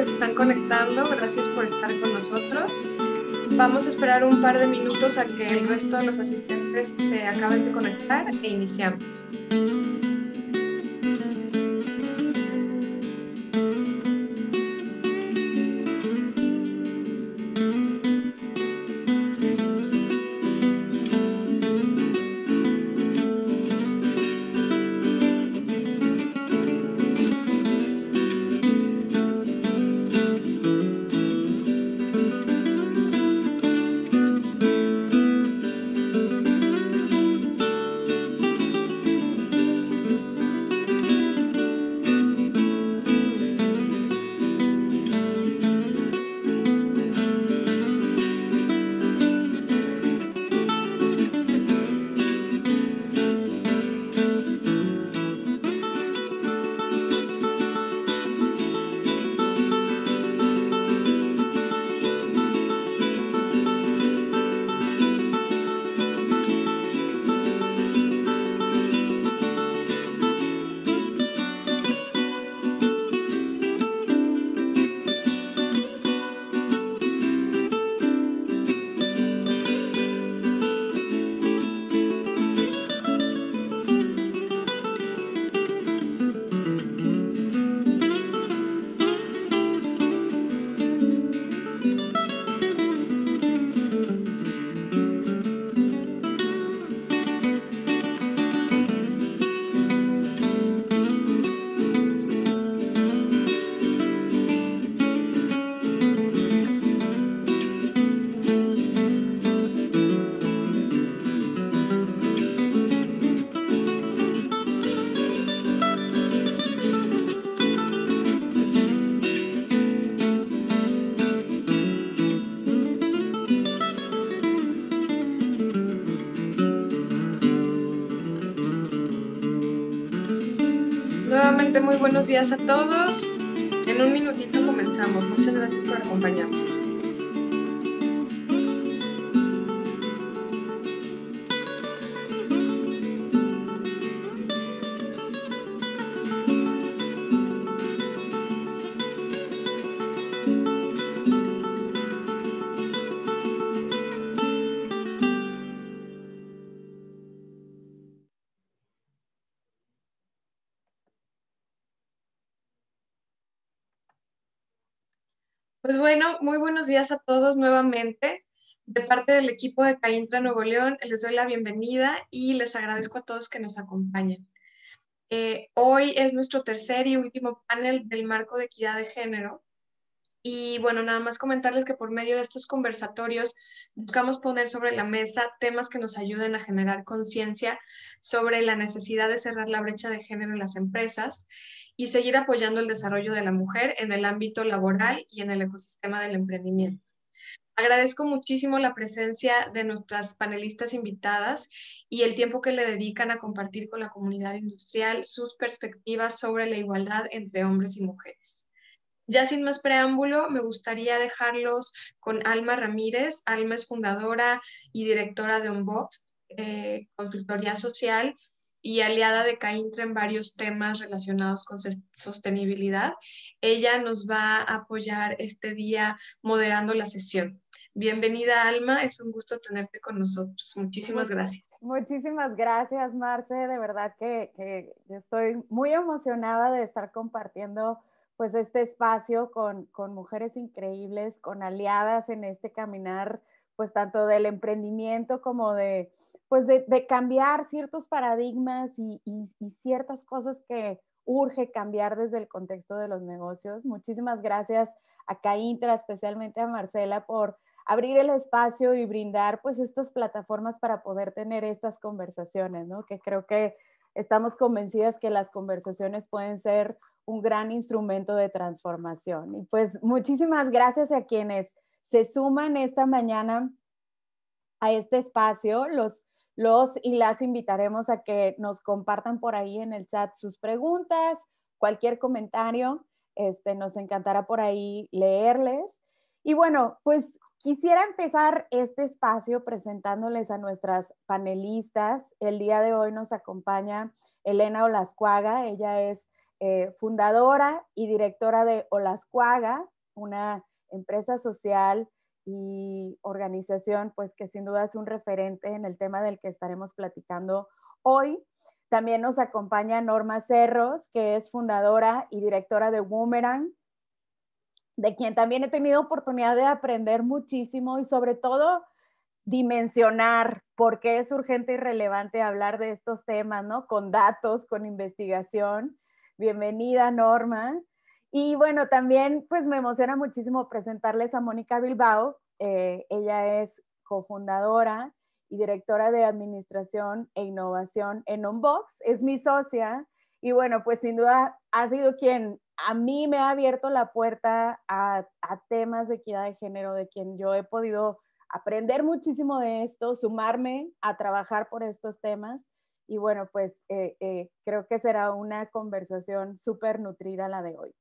que se están conectando, gracias por estar con nosotros. Vamos a esperar un par de minutos a que el resto de los asistentes se acaben de conectar e iniciamos. Nuevamente, muy buenos días a todos. En un minutito comenzamos. Muchas gracias por acompañarnos. Pues bueno, muy buenos días a todos nuevamente. De parte del equipo de CAINTRA Nuevo León, les doy la bienvenida y les agradezco a todos que nos acompañen. Hoy es nuestro tercer y último panel del marco de equidad de género. Y bueno, nada más comentarles que por medio de estos conversatorios buscamos poner sobre la mesa temas que nos ayuden a generar conciencia sobre la necesidad de cerrar la brecha de género en las empresas y seguir apoyando el desarrollo de la mujer en el ámbito laboral y en el ecosistema del emprendimiento. Agradezco muchísimo la presencia de nuestras panelistas invitadas y el tiempo que le dedican a compartir con la comunidad industrial sus perspectivas sobre la igualdad entre hombres y mujeres. Ya sin más preámbulo, me gustaría dejarlos con Alma Ramírez. Alma es fundadora y directora de Unbox, consultoría social y aliada de CAINTRA en varios temas relacionados con sostenibilidad. Ella nos va a apoyar este día moderando la sesión. Bienvenida, Alma. Es un gusto tenerte con nosotros. Muchísimas gracias. Muchísimas gracias, Marce. De verdad que yo estoy muy emocionada de estar compartiendo pues este espacio con mujeres increíbles, con aliadas en este caminar, pues tanto del emprendimiento como pues de cambiar ciertos paradigmas y ciertas cosas que urge cambiar desde el contexto de los negocios. Muchísimas gracias a CAINTRA, especialmente a Marcela, por abrir el espacio y brindar pues estas plataformas para poder tener estas conversaciones, ¿no? Que creo que estamos convencidas que las conversaciones pueden ser un gran instrumento de transformación. Y pues muchísimas gracias a quienes se suman esta mañana a este espacio. Los y las invitaremos a que nos compartan por ahí en el chat sus preguntas, cualquier comentario. Nos encantará por ahí leerles. Y bueno, pues quisiera empezar este espacio presentándoles a nuestras panelistas. El día de hoy nos acompaña Elena Olascuaga. Ella es fundadora y directora de Olascuaga, una empresa social y organización pues que sin duda es un referente en el tema del que estaremos platicando hoy. También nos acompaña Norma Cerros, que es fundadora y directora de Boomerang, de quien también he tenido oportunidad de aprender muchísimo y sobre todo dimensionar por qué es urgente y relevante hablar de estos temas, ¿no? Con datos, con investigación. Bienvenida, Norma. Y bueno, también pues me emociona muchísimo presentarles a Mónica Bilbao. Ella es cofundadora y directora de Administración e Innovación en Onbox. Es mi socia y bueno, pues sin duda ha sido quien a mí me ha abierto la puerta a temas de equidad de género, de quien yo he podido aprender muchísimo de esto, sumarme a trabajar por estos temas y bueno, pues creo que será una conversación súper nutrida la de hoy.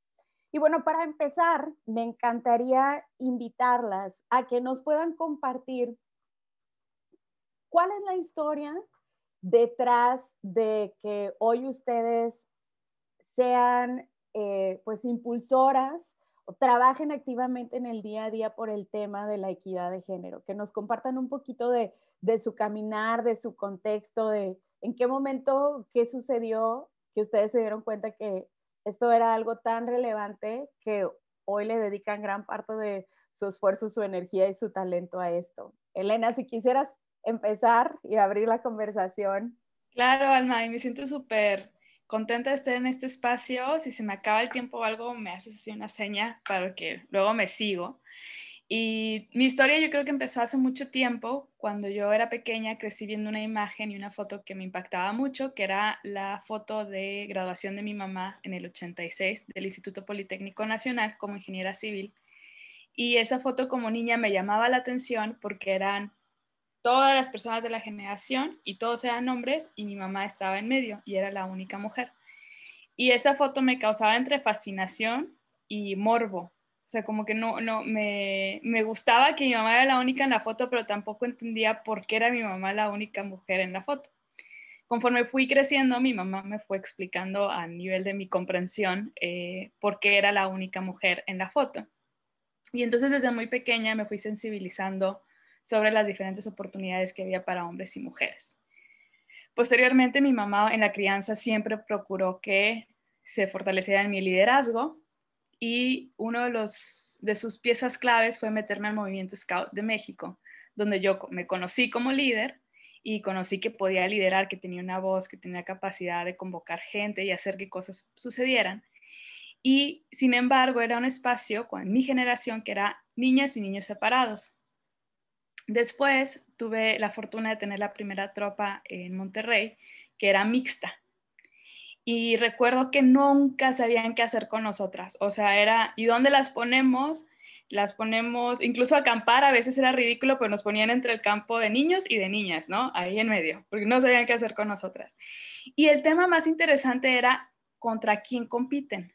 Y bueno, para empezar, me encantaría invitarlas a que nos puedan compartir cuál es la historia detrás de que hoy ustedes sean pues impulsoras o trabajen activamente en el día a día por el tema de la equidad de género, que nos compartan un poquito de su caminar, de su contexto, de en qué momento, qué sucedió, que ustedes se dieron cuenta que esto era algo tan relevante que hoy le dedican gran parte de su esfuerzo, su energía y su talento a esto. Elena, si quisieras empezar y abrir la conversación. Claro, Alma, y me siento súper contenta de estar en este espacio. Si se me acaba el tiempo o algo, me haces así una seña para que luego me sigo. Y mi historia yo creo que empezó hace mucho tiempo. Cuando yo era pequeña crecí viendo una imagen y una foto que me impactaba mucho, que era la foto de graduación de mi mamá en el 86 del Instituto Politécnico Nacional como ingeniera civil. Y esa foto como niña me llamaba la atención porque eran todas las personas de la generación y todos eran hombres y mi mamá estaba en medio y era la única mujer. Y esa foto me causaba entre fascinación y morbo. O sea, como que me gustaba que mi mamá era la única en la foto, pero tampoco entendía por qué era mi mamá la única mujer en la foto. Conforme fui creciendo, mi mamá me fue explicando a nivel de mi comprensión por qué era la única mujer en la foto. Y entonces desde muy pequeña me fui sensibilizando sobre las diferentes oportunidades que había para hombres y mujeres. Posteriormente, mi mamá en la crianza siempre procuró que se fortaleciera en mi liderazgo y uno de sus piezas claves fue meterme al movimiento Scout de México, donde yo me conocí como líder y conocí que podía liderar, que tenía una voz, que tenía capacidad de convocar gente y hacer que cosas sucedieran. Y sin embargo, era un espacio con mi generación que era niñas y niños separados. Después tuve la fortuna de tener la primera tropa en Monterrey, que era mixta. Y recuerdo que nunca sabían qué hacer con nosotras. O sea, era, ¿y dónde las ponemos? Las ponemos, incluso acampar a veces era ridículo, pero nos ponían entre el campo de niños y de niñas, ¿no? Ahí en medio, porque no sabían qué hacer con nosotras. Y el tema más interesante era contra quién compiten.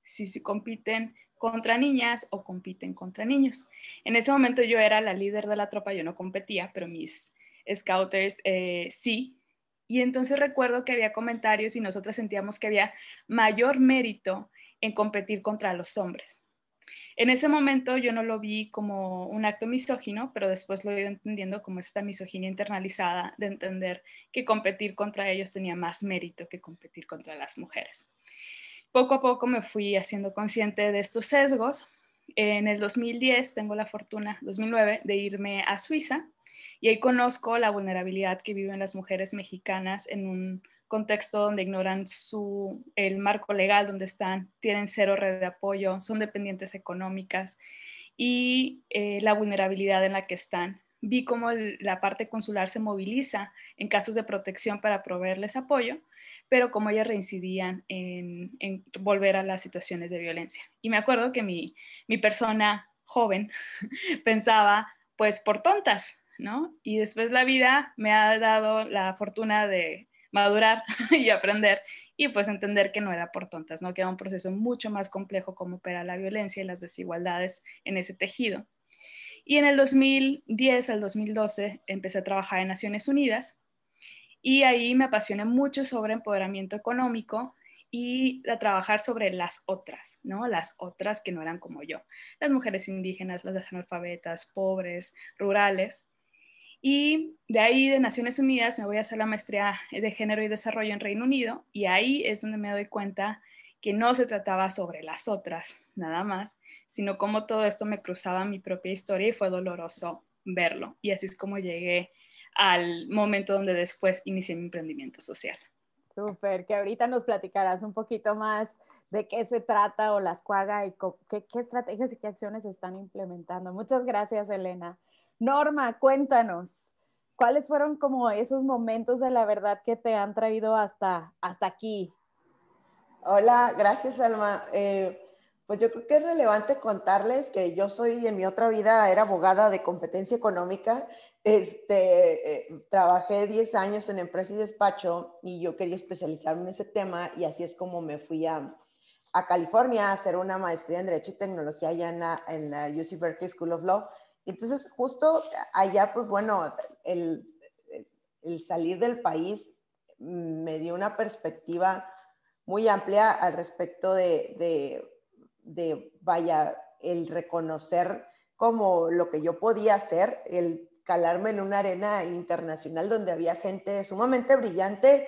Si compiten contra niñas o compiten contra niños. En ese momento yo era la líder de la tropa, yo no competía, pero mis scouters sí. Y entonces recuerdo que había comentarios y nosotras sentíamos que había mayor mérito en competir contra los hombres. En ese momento yo no lo vi como un acto misógino, pero después lo he ido entendiendo como esta misoginia internalizada de entender que competir contra ellos tenía más mérito que competir contra las mujeres. Poco a poco me fui haciendo consciente de estos sesgos. En el 2010 tengo la fortuna, 2009, de irme a Suiza y ahí conozco la vulnerabilidad que viven las mujeres mexicanas en un contexto donde ignoran el marco legal donde están, tienen cero red de apoyo, son dependientes económicas y la vulnerabilidad en la que están. Vi cómo la parte consular se moviliza en casos de protección para proveerles apoyo, pero como ellas reincidían en volver a las situaciones de violencia. Y me acuerdo que mi persona joven pensaba, pues por tontas, ¿no? Y después la vida me ha dado la fortuna de madurar y aprender y pues entender que no era por tontas, ¿no? Que era un proceso mucho más complejo cómo opera la violencia y las desigualdades en ese tejido. Y en el 2010 al 2012 empecé a trabajar en Naciones Unidas y ahí me apasioné mucho sobre empoderamiento económico y a trabajar sobre las otras, ¿no? Las otras que no eran como yo, las mujeres indígenas, las analfabetas, pobres, rurales. Y de ahí, de Naciones Unidas, me voy a hacer la maestría de género y desarrollo en Reino Unido, y ahí es donde me doy cuenta que no se trataba sobre las otras, nada más, sino cómo todo esto me cruzaba mi propia historia y fue doloroso verlo. Y así es como llegué al momento donde después inicié mi emprendimiento social. Súper, que ahorita nos platicarás un poquito más de qué se trata o las Cuaga y qué estrategias y qué acciones están implementando. Muchas gracias, Elena. Norma, cuéntanos, ¿cuáles fueron como esos momentos de la verdad que te han traído hasta aquí? Hola, gracias Alma. Pues yo creo que es relevante contarles que yo soy, en mi otra vida, era abogada de competencia económica. Trabajé 10 años en empresa y despacho y yo quería especializarme en ese tema y así es como me fui a California a hacer una maestría en Derecho y Tecnología allá en la UC Berkeley School of Law. Entonces, justo allá, pues bueno, el salir del país me dio una perspectiva muy amplia al respecto vaya, el reconocer como lo que yo podía hacer, el calarme en una arena internacional donde había gente sumamente brillante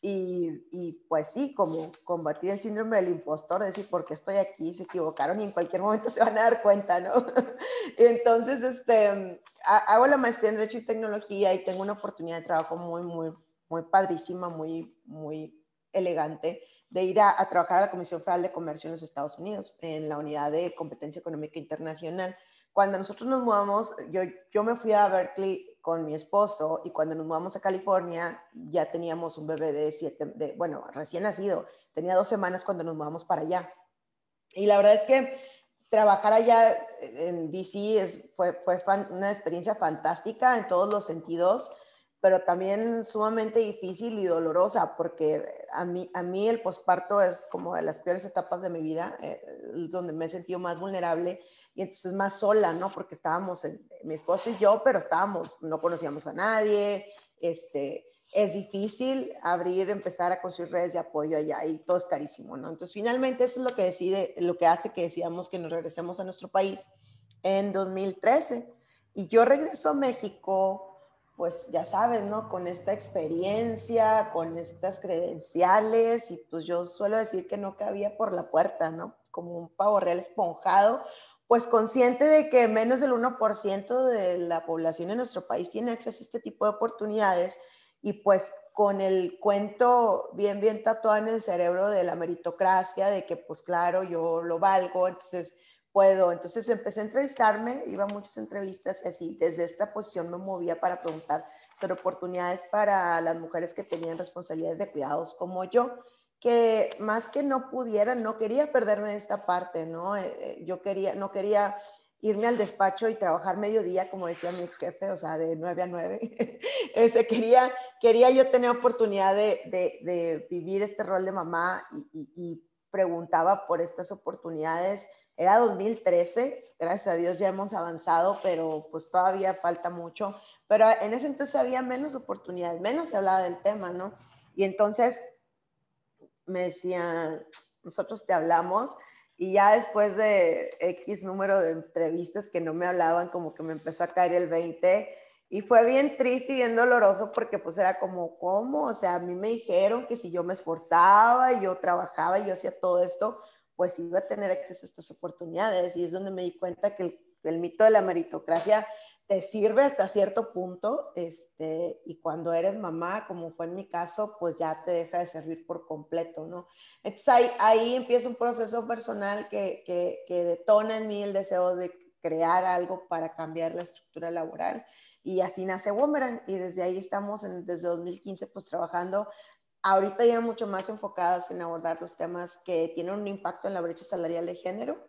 y pues sí, como combatir el síndrome del impostor, decir, ¿por qué estoy aquí? Se equivocaron y en cualquier momento se van a dar cuenta, ¿no? Entonces, hago la maestría en Derecho y Tecnología y tengo una oportunidad de trabajo muy, muy, muy padrísima, muy, muy elegante, de ir a trabajar a la Comisión Federal de Comercio en los Estados Unidos, en la unidad de competencia económica internacional. Cuando nosotros nos mudamos, yo me fui a Berkeley con mi esposo y cuando nos mudamos a California ya teníamos un bebé bueno, recién nacido, tenía 2 semanas cuando nos mudamos para allá. Y la verdad es que trabajar allá en DC fue una experiencia fantástica en todos los sentidos, pero también sumamente difícil y dolorosa, porque a mí el posparto es como de las peores etapas de mi vida, donde me he sentido más vulnerable y entonces más sola, ¿no? Porque estábamos, mi esposo y yo, pero no conocíamos a nadie, es difícil empezar a construir redes de apoyo allá y todo es carísimo, ¿no? Entonces, finalmente eso es lo que hace que decidamos que nos regresemos a nuestro país en 2013. Y yo regreso a México, pues ya sabes, ¿no? Con esta experiencia, con estas credenciales y pues yo suelo decir que no cabía por la puerta, ¿no? Como un pavo real esponjado, pues consciente de que menos del 1% de la población en nuestro país tiene acceso a este tipo de oportunidades y pues con el cuento bien, bien tatuado en el cerebro de la meritocracia, de que pues claro, yo lo valgo, entonces puedo. Entonces empecé a entrevistarme, iba a muchas entrevistas y así, desde esta posición me movía para preguntar sobre oportunidades para las mujeres que tenían responsabilidades de cuidados como yo, que más que no pudiera, no quería perderme de esta parte, ¿no? No quería irme al despacho y trabajar mediodía, como decía mi ex jefe, o sea, de 9 a 9. Quería yo tener oportunidad de vivir este rol de mamá y preguntaba por estas oportunidades. Era 2013, gracias a Dios ya hemos avanzado, pero pues todavía falta mucho. Pero en ese entonces había menos oportunidades, menos se hablaba del tema, ¿no? Y entonces me decían, nosotros te hablamos, y ya después de X número de entrevistas que no me hablaban, como que me empezó a caer el 20 y fue bien triste y bien doloroso porque pues era como, ¿cómo? O sea, a mí me dijeron que si yo me esforzaba y yo trabajaba y yo hacía todo esto, pues iba a tener acceso a estas oportunidades y es donde me di cuenta que el mito de la meritocracia te sirve hasta cierto punto, y cuando eres mamá, como fue en mi caso, pues ya te deja de servir por completo, ¿no? Entonces ahí empieza un proceso personal que detona en mí el deseo de crear algo para cambiar la estructura laboral y así nace Boomerang y desde ahí estamos desde 2015 pues trabajando ahorita ya mucho más enfocadas en abordar los temas que tienen un impacto en la brecha salarial de género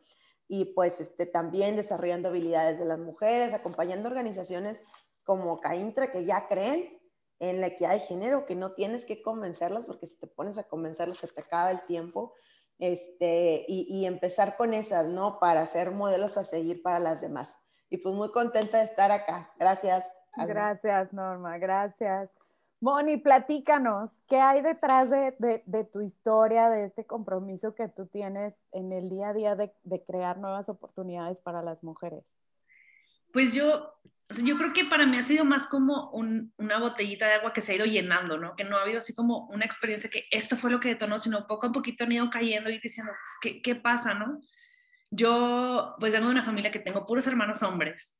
y pues también desarrollando habilidades de las mujeres, acompañando organizaciones como CAINTRA que ya creen en la equidad de género, que no tienes que convencerlas porque si te pones a convencerlas se te acaba el tiempo, y empezar con esas, ¿no? Para ser modelos a seguir para las demás. Y pues muy contenta de estar acá. Gracias, Alma. Gracias, Norma, gracias. Moni, platícanos, ¿qué hay detrás de tu historia, de este compromiso que tú tienes en el día a día de crear nuevas oportunidades para las mujeres? Pues yo, o sea, yo creo que para mí ha sido más como una botellita de agua que se ha ido llenando, ¿no? Que no ha habido así como una experiencia que esto fue lo que detonó, sino poco a poquito han ido cayendo y diciendo, pues, ¿qué pasa, no? Yo, pues vengo de una familia que tengo puros hermanos hombres,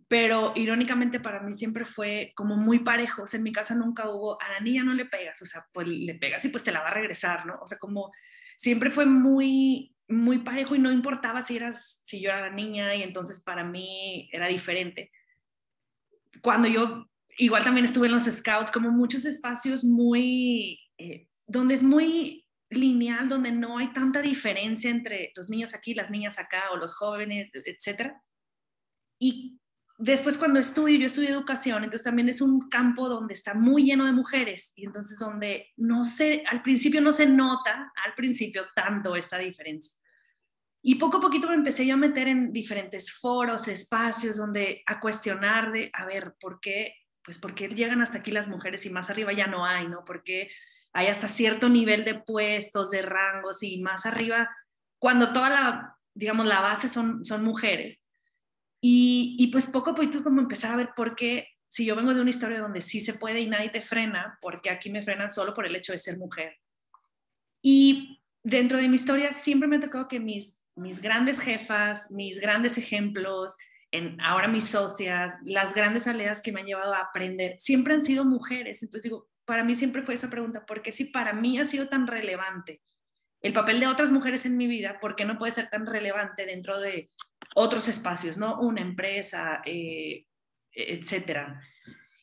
pero irónicamente para mí siempre fue como muy parejos. En mi casa nunca hubo, a la niña no le pegas, o sea, pues le pegas y pues te la va a regresar, ¿no? O sea, como siempre fue muy, muy parejo y no importaba si yo era la niña y entonces para mí era diferente. Cuando yo igual también estuve en los scouts, como muchos espacios muy, donde es muy lineal, donde no hay tanta diferencia entre los niños aquí, las niñas acá o los jóvenes, etcétera. Y después cuando yo estudio educación, entonces también es un campo donde está muy lleno de mujeres y entonces donde no sé, al principio no se nota, al principio tanto esta diferencia. Y poco a poquito me empecé yo a meter en diferentes foros, espacios, donde a cuestionar de, a ver, ¿por qué? Pues ¿por qué llegan hasta aquí las mujeres y más arriba ya no hay, ¿no? Porque hay hasta cierto nivel de puestos, de rangos y más arriba, cuando toda la, digamos, la base son mujeres. Y pues poco a poquito como empezar a ver por qué, si yo vengo de una historia donde sí se puede y nadie te frena, porque aquí me frenan solo por el hecho de ser mujer. Y dentro de mi historia siempre me ha tocado que mis grandes jefas, mis grandes ejemplos, ahora mis socias, las grandes aliadas que me han llevado a aprender, siempre han sido mujeres. Entonces digo, para mí siempre fue esa pregunta, ¿por qué si para mí ha sido tan relevante el papel de otras mujeres en mi vida, por qué no puede ser tan relevante dentro de otros espacios, ¿no? Una empresa, etcétera.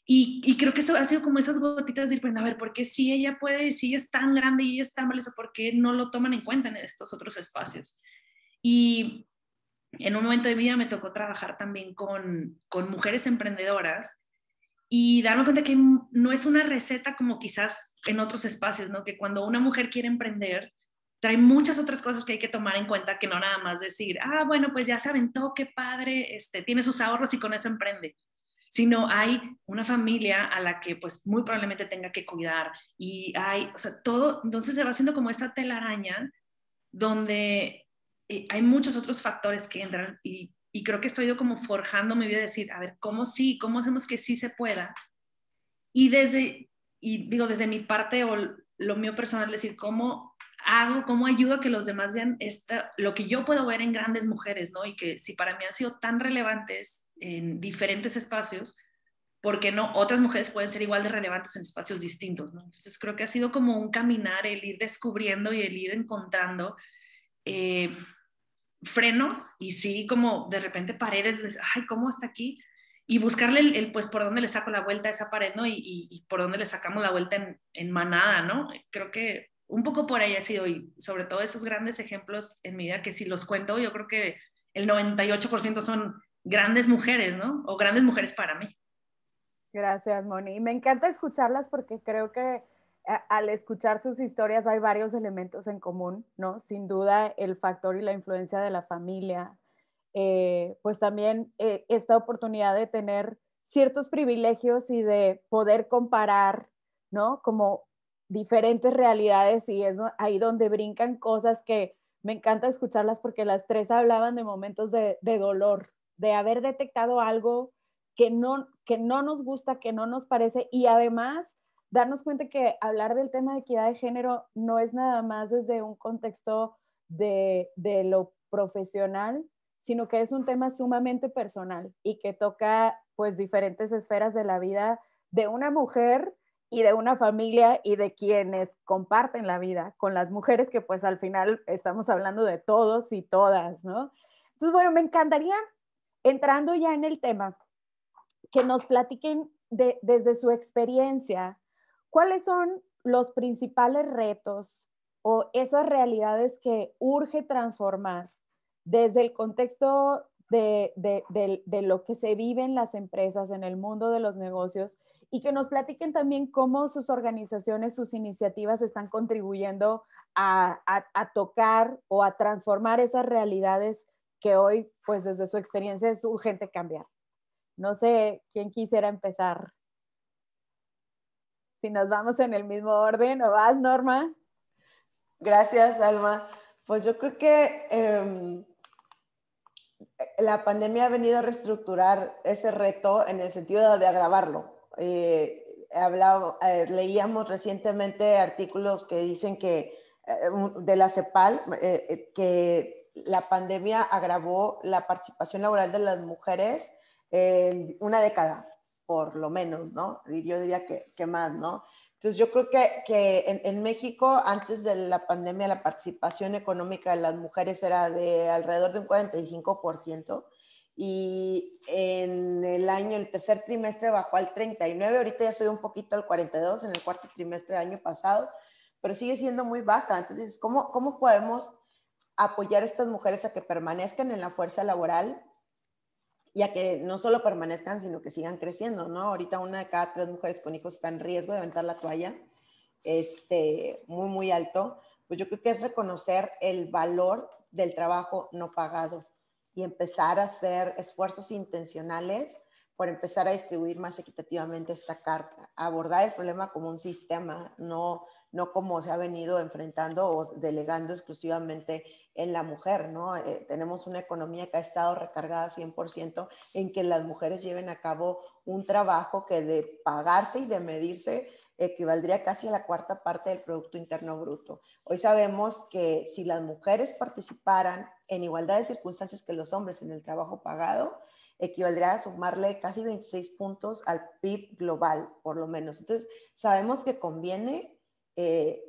Y creo que eso ha sido como esas gotitas de ir, a ver, ¿por qué si ella puede, si ella es tan grande y ella es tan valiosa, por qué no lo toman en cuenta en estos otros espacios? Y en un momento de mi vida me tocó trabajar también con mujeres emprendedoras y darme cuenta que no es una receta como quizás en otros espacios, ¿no? Que cuando una mujer quiere emprender, trae muchas otras cosas que hay que tomar en cuenta, que no nada más decir, bueno, pues ya se aventó, qué padre, tiene sus ahorros y con eso emprende, sino hay una familia a la que pues muy probablemente tenga que cuidar y hay, o sea, todo, entonces se va haciendo como esta telaraña donde hay muchos otros factores que entran y creo que estoy como forjando mi vida, decir, a ver, ¿cómo sí? ¿Cómo hacemos que sí se pueda? Y digo, desde mi parte o lo mío personal, decir, ¿cómo hago, cómo ayudo a que los demás vean lo que yo puedo ver en grandes mujeres, ¿no? Y que si para mí han sido tan relevantes en diferentes espacios, ¿por qué no? Otras mujeres pueden ser igual de relevantes en espacios distintos, ¿no? Entonces creo que ha sido como un caminar, el ir descubriendo y el ir encontrando eh, frenos y sí como de repente paredes, de, ay, ¿cómo hasta aquí? Y buscarle pues por dónde le saco la vuelta a esa pared, ¿no? Y por dónde le sacamos la vuelta en manada, ¿no? Creo que un poco por ahí ha sido, y sobre todo esos grandes ejemplos en mi vida que si los cuento, yo creo que el 98% son grandes mujeres, ¿no? O grandes mujeres para mí. Gracias, Moni. Me encanta escucharlas porque creo que al escuchar sus historias hay varios elementos en común, ¿no? Sin duda el factor y la influencia de la familia, pues también esta oportunidad de tener ciertos privilegios y de poder comparar, ¿no? Como diferentes realidades y es ahí donde brincan cosas que me encanta escucharlas porque las tres hablaban de momentos de dolor, de haber detectado algo que no nos gusta, que no nos parece y además darnos cuenta que hablar del tema de equidad de género no es nada más desde un contexto de lo profesional, sino que es un tema sumamente personal y que toca pues diferentes esferas de la vida de una mujer y de una familia y de quienes comparten la vida con las mujeres que pues al final estamos hablando de todos y todas, ¿no? Entonces, bueno, me encantaría, entrando ya en el tema, que nos platiquen desde su experiencia, cuáles son los principales retos o esas realidades que urge transformar desde el contexto de lo que se vive en las empresas, en el mundo de los negocios, y que nos platiquen también cómo sus organizaciones, sus iniciativas están contribuyendo a tocar o a transformar esas realidades que hoy, pues desde su experiencia, es urgente cambiar. No sé quién quisiera empezar. si nos vamos en el mismo orden, ¿o vas, Norma? Gracias, Alma. Pues yo creo que la pandemia ha venido a reestructurar ese reto en el sentido de agravarlo. Leíamos recientemente artículos que dicen que de la CEPAL, que la pandemia agravó la participación laboral de las mujeres en una década, por lo menos, ¿no? Yo diría que más, ¿no? Entonces yo creo que en México, antes de la pandemia, la participación económica de las mujeres era de alrededor de un 45%, y en el tercer trimestre bajó al 39%, ahorita ya soy un poquito al 42% en el cuarto trimestre del año pasado, pero sigue siendo muy baja. Entonces, ¿cómo podemos apoyar a estas mujeres a que permanezcan en la fuerza laboral y a que no solo permanezcan, sino que sigan creciendo, ¿no? Ahorita 1 de cada 3 mujeres con hijos está en riesgo de aventar la toalla, muy, muy alto. Pues yo creo que es reconocer el valor del trabajo no pagado y empezar a hacer esfuerzos intencionales por empezar a distribuir más equitativamente esta carga, abordar el problema como un sistema, no como se ha venido enfrentando o delegando exclusivamente en la mujer, ¿no? Tenemos una economía que ha estado recargada 100% en que las mujeres lleven a cabo un trabajo que de pagarse y de medirse equivaldría casi a la 1/4 parte del Producto Interno Bruto. Hoy sabemos que si las mujeres participaran en igualdad de circunstancias que los hombres en el trabajo pagado, equivaldría a sumarle casi 26 puntos al PIB global, por lo menos. Entonces, sabemos que conviene.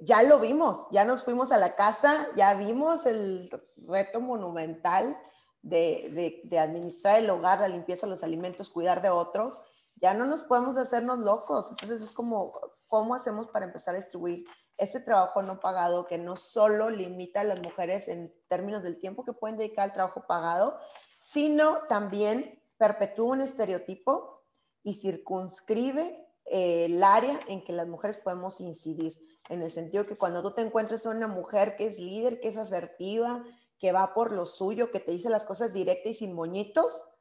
Ya lo vimos, ya nos fuimos a la casa, ya vimos el reto monumental de administrar el hogar, la limpieza, los alimentos, cuidar de otros. Ya no nos podemos hacernos locos. Entonces es como, ¿cómo hacemos para empezar a distribuir ese trabajo no pagado que no solo limita a las mujeres en términos del tiempo que pueden dedicar al trabajo pagado, sino también perpetúa un estereotipo y circunscribe el área en que las mujeres podemos incidir? En el sentido que cuando tú te encuentres a una mujer que es líder, que es asertiva, que va por lo suyo, que te dice las cosas directas y sin moñitos,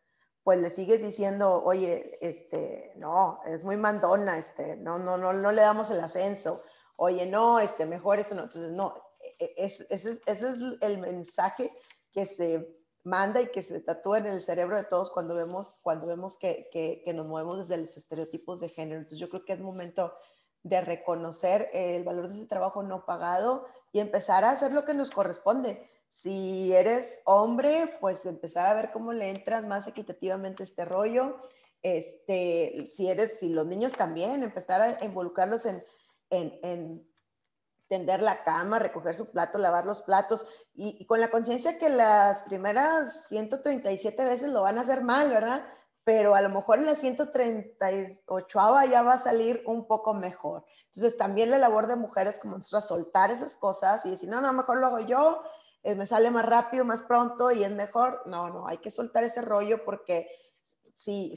pues le sigues diciendo, oye, no, es muy mandona, no le damos el ascenso, oye, no, mejor esto no. Entonces, no, ese es el mensaje que se manda y que se tatúa en el cerebro de todos cuando vemos que nos movemos desde los estereotipos de género. Entonces, yo creo que es momento de reconocer el valor de ese trabajo no pagado y empezar a hacer lo que nos corresponde. Si eres hombre, pues empezar a ver cómo le entras más equitativamente este rollo. Si los niños también, empezar a involucrarlos en tender la cama, recoger su plato, lavar los platos, y con la conciencia que las primeras 137 veces lo van a hacer mal, ¿verdad? Pero a lo mejor en la 138ª ya va a salir un poco mejor. Entonces también la labor de mujeres como nosotras soltar esas cosas y decir, no, mejor lo hago yo, me sale más rápido, más pronto y es mejor. No, hay que soltar ese rollo porque si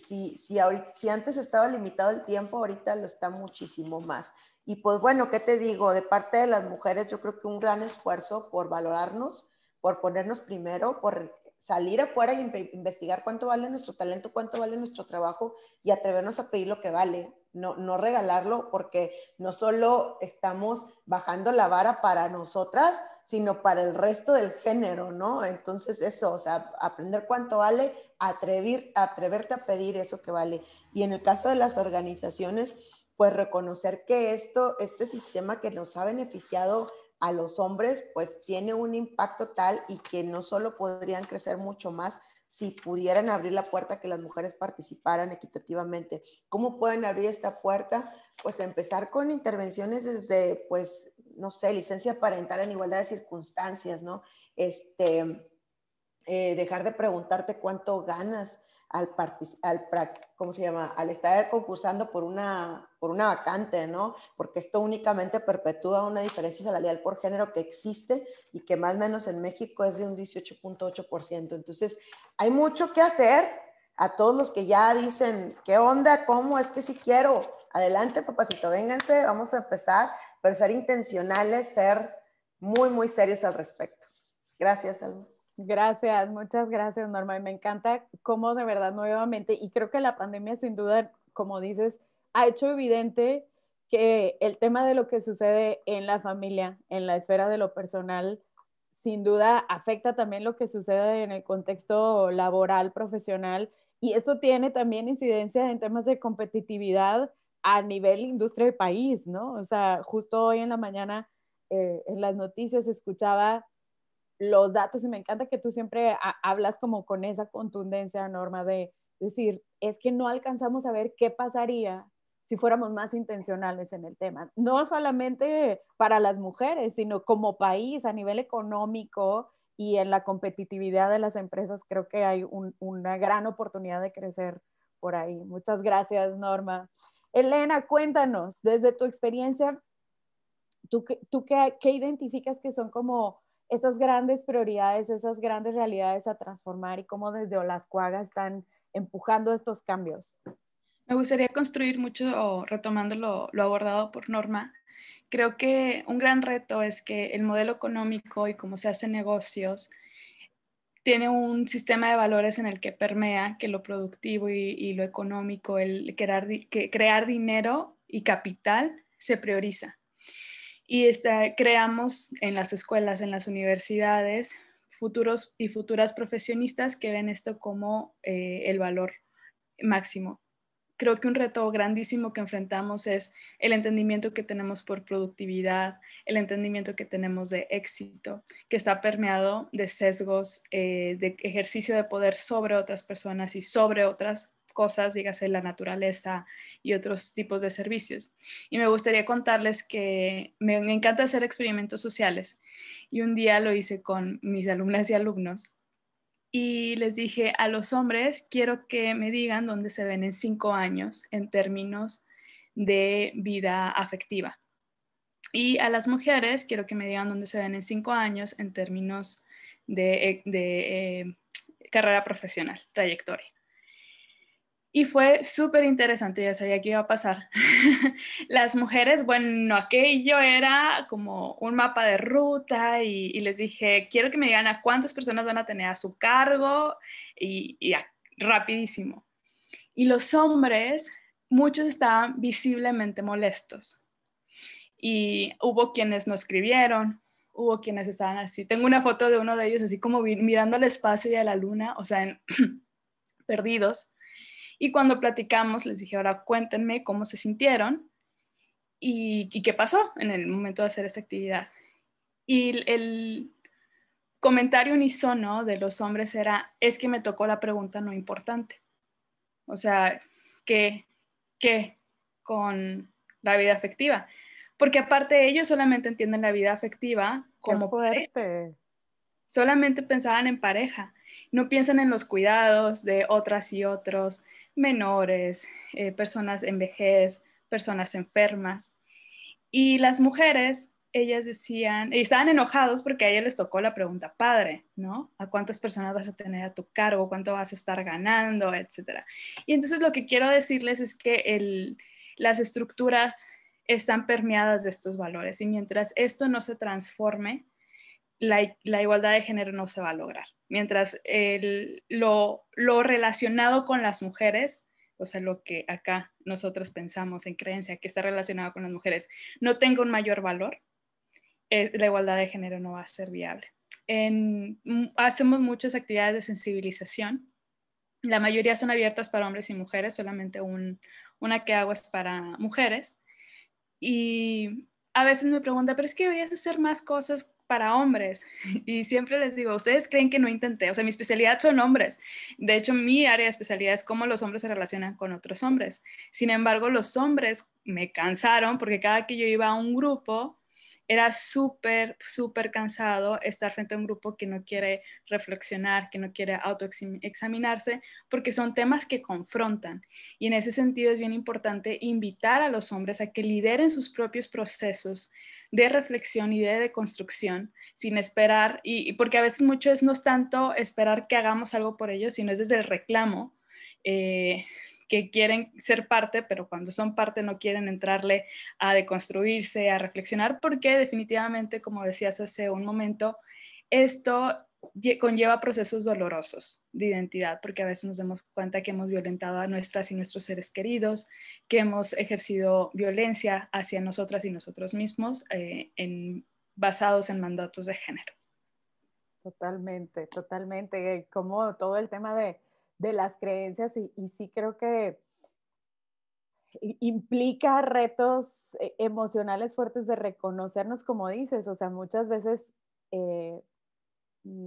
antes estaba limitado el tiempo, ahorita lo está muchísimo más. Y pues bueno, ¿qué te digo? De parte de las mujeres, yo creo que un gran esfuerzo por valorarnos, por ponernos primero, por salir afuera y investigar cuánto vale nuestro talento, cuánto vale nuestro trabajo y atrevernos a pedir lo que vale, no regalarlo, porque no solo estamos bajando la vara para nosotras, sino para el resto del género, ¿no? Entonces eso, o sea, aprender cuánto vale, atreverte a pedir eso que vale. Y en el caso de las organizaciones, pues reconocer que este sistema que nos ha beneficiado a los hombres, pues tiene un impacto tal y que no solo podrían crecer mucho más si pudieran abrir la puerta a que las mujeres participaran equitativamente. ¿Cómo pueden abrir esta puerta? Pues empezar con intervenciones desde, pues, no sé, licencia parental en igualdad de circunstancias, ¿no? Dejar de preguntarte cuánto ganas ¿cómo se llama? Al estar concursando por una vacante, ¿no? Porque esto únicamente perpetúa una diferencia salarial por género que existe y que más o menos en México es de un 18.8%. Entonces, hay mucho que hacer. A todos los que ya dicen, ¿qué onda? ¿Cómo? Es que sí quiero. Adelante, papacito, vénganse, vamos a empezar, pero ser intencionales, ser muy, muy serios al respecto. Gracias, Alma. Gracias, muchas gracias, Norma. Y me encanta cómo de verdad nuevamente, y creo que la pandemia sin duda, como dices, ha hecho evidente que el tema de lo que sucede en la familia, en la esfera de lo personal, sin duda afecta también lo que sucede en el contexto laboral, profesional, y esto tiene también incidencia en temas de competitividad a nivel industria y país, ¿no? O sea, justo hoy en la mañana en las noticias escuchaba los datos y me encanta que tú siempre hablas como con esa contundencia, Norma, de decir, es que no alcanzamos a ver qué pasaría si fuéramos más intencionales en el tema. No solamente para las mujeres, sino como país, a nivel económico y en la competitividad de las empresas, creo que hay una gran oportunidad de crecer por ahí. Muchas gracias, Norma. Elena, cuéntanos, desde tu experiencia, ¿tú qué identificas que son como esas grandes prioridades, esas grandes realidades a transformar y cómo desde Olascuaga están empujando estos cambios? Me gustaría construir mucho, o retomando lo abordado por Norma. Creo que un gran reto es que el modelo económico y cómo se hacen negocios tiene un sistema de valores en el que permea que lo productivo y lo económico, el crear dinero y capital se prioriza. Y creamos en las escuelas, en las universidades, futuros y futuras profesionistas que ven esto como el valor máximo. Creo que un reto grandísimo que enfrentamos es el entendimiento que tenemos por productividad, el entendimiento que tenemos de éxito, que está permeado de sesgos de ejercicio de poder sobre otras personas y sobre otras cosas, dígase la naturaleza y otros tipos de servicios. Y me gustaría contarles que me encanta hacer experimentos sociales y un día lo hice con mis alumnas y alumnos y les dije, a los hombres quiero que me digan dónde se ven en 5 años en términos de vida afectiva. Y a las mujeres quiero que me digan dónde se ven en 5 años en términos de carrera profesional, trayectoria. Y fue súper interesante, ya sabía que iba a pasar. Las mujeres, bueno, aquello era como un mapa de ruta y les dije, quiero que me digan a cuántas personas van a tener a su cargo y rapidísimo. Y los hombres, muchos estaban visiblemente molestos. Y hubo quienes no escribieron, hubo quienes estaban así. Tengo una foto de uno de ellos así como mirando al espacio y a la luna, o sea, perdidos. Y cuando platicamos, les dije, ahora cuéntenme cómo se sintieron y qué pasó en el momento de hacer esta actividad. Y el comentario unísono de los hombres era, es que me tocó la pregunta no importante. O sea, ¿qué con la vida afectiva? Porque aparte ellos solamente entienden la vida afectiva como fuerte. Solamente pensaban en pareja. No piensan en los cuidados de otras y otros, menores, personas en vejez, personas enfermas. Y las mujeres, ellas decían, y estaban enojados porque a ellas les tocó la pregunta padre, ¿no? ¿A cuántas personas vas a tener a tu cargo? ¿Cuánto vas a estar ganando? Etcétera. Y entonces lo que quiero decirles es que las estructuras están permeadas de estos valores y mientras esto no se transforme, la igualdad de género no se va a lograr. Mientras lo relacionado con las mujeres, o sea, lo que acá nosotros pensamos en creencia que está relacionado con las mujeres, no tenga un mayor valor, la igualdad de género no va a ser viable. Hacemos muchas actividades de sensibilización. La mayoría son abiertas para hombres y mujeres, solamente una que hago es para mujeres. Y a veces me preguntan, pero es que deberías hacer más cosas para hombres. Y siempre les digo, ¿ustedes creen que no intenté? O sea, mi especialidad son hombres. De hecho, mi área de especialidad es cómo los hombres se relacionan con otros hombres. Sin embargo, los hombres me cansaron porque cada que yo iba a un grupo, era súper, súper cansado estar frente a un grupo que no quiere reflexionar, que no quiere autoexaminarse, porque son temas que confrontan. Y en ese sentido es bien importante invitar a los hombres a que lideren sus propios procesos de reflexión y de deconstrucción, sin esperar, y porque a veces mucho no es tanto esperar que hagamos algo por ellos, sino es desde el reclamo, que quieren ser parte, pero cuando son parte no quieren entrarle a deconstruirse, a reflexionar, porque definitivamente, como decías hace un momento, esto conlleva procesos dolorosos de identidad, porque a veces nos damos cuenta que hemos violentado a nuestras y nuestros seres queridos, que hemos ejercido violencia hacia nosotras y nosotros mismos basados en mandatos de género. Totalmente, totalmente. Como todo el tema de las creencias y sí creo que implica retos emocionales fuertes de reconocernos, como dices, o sea, muchas veces,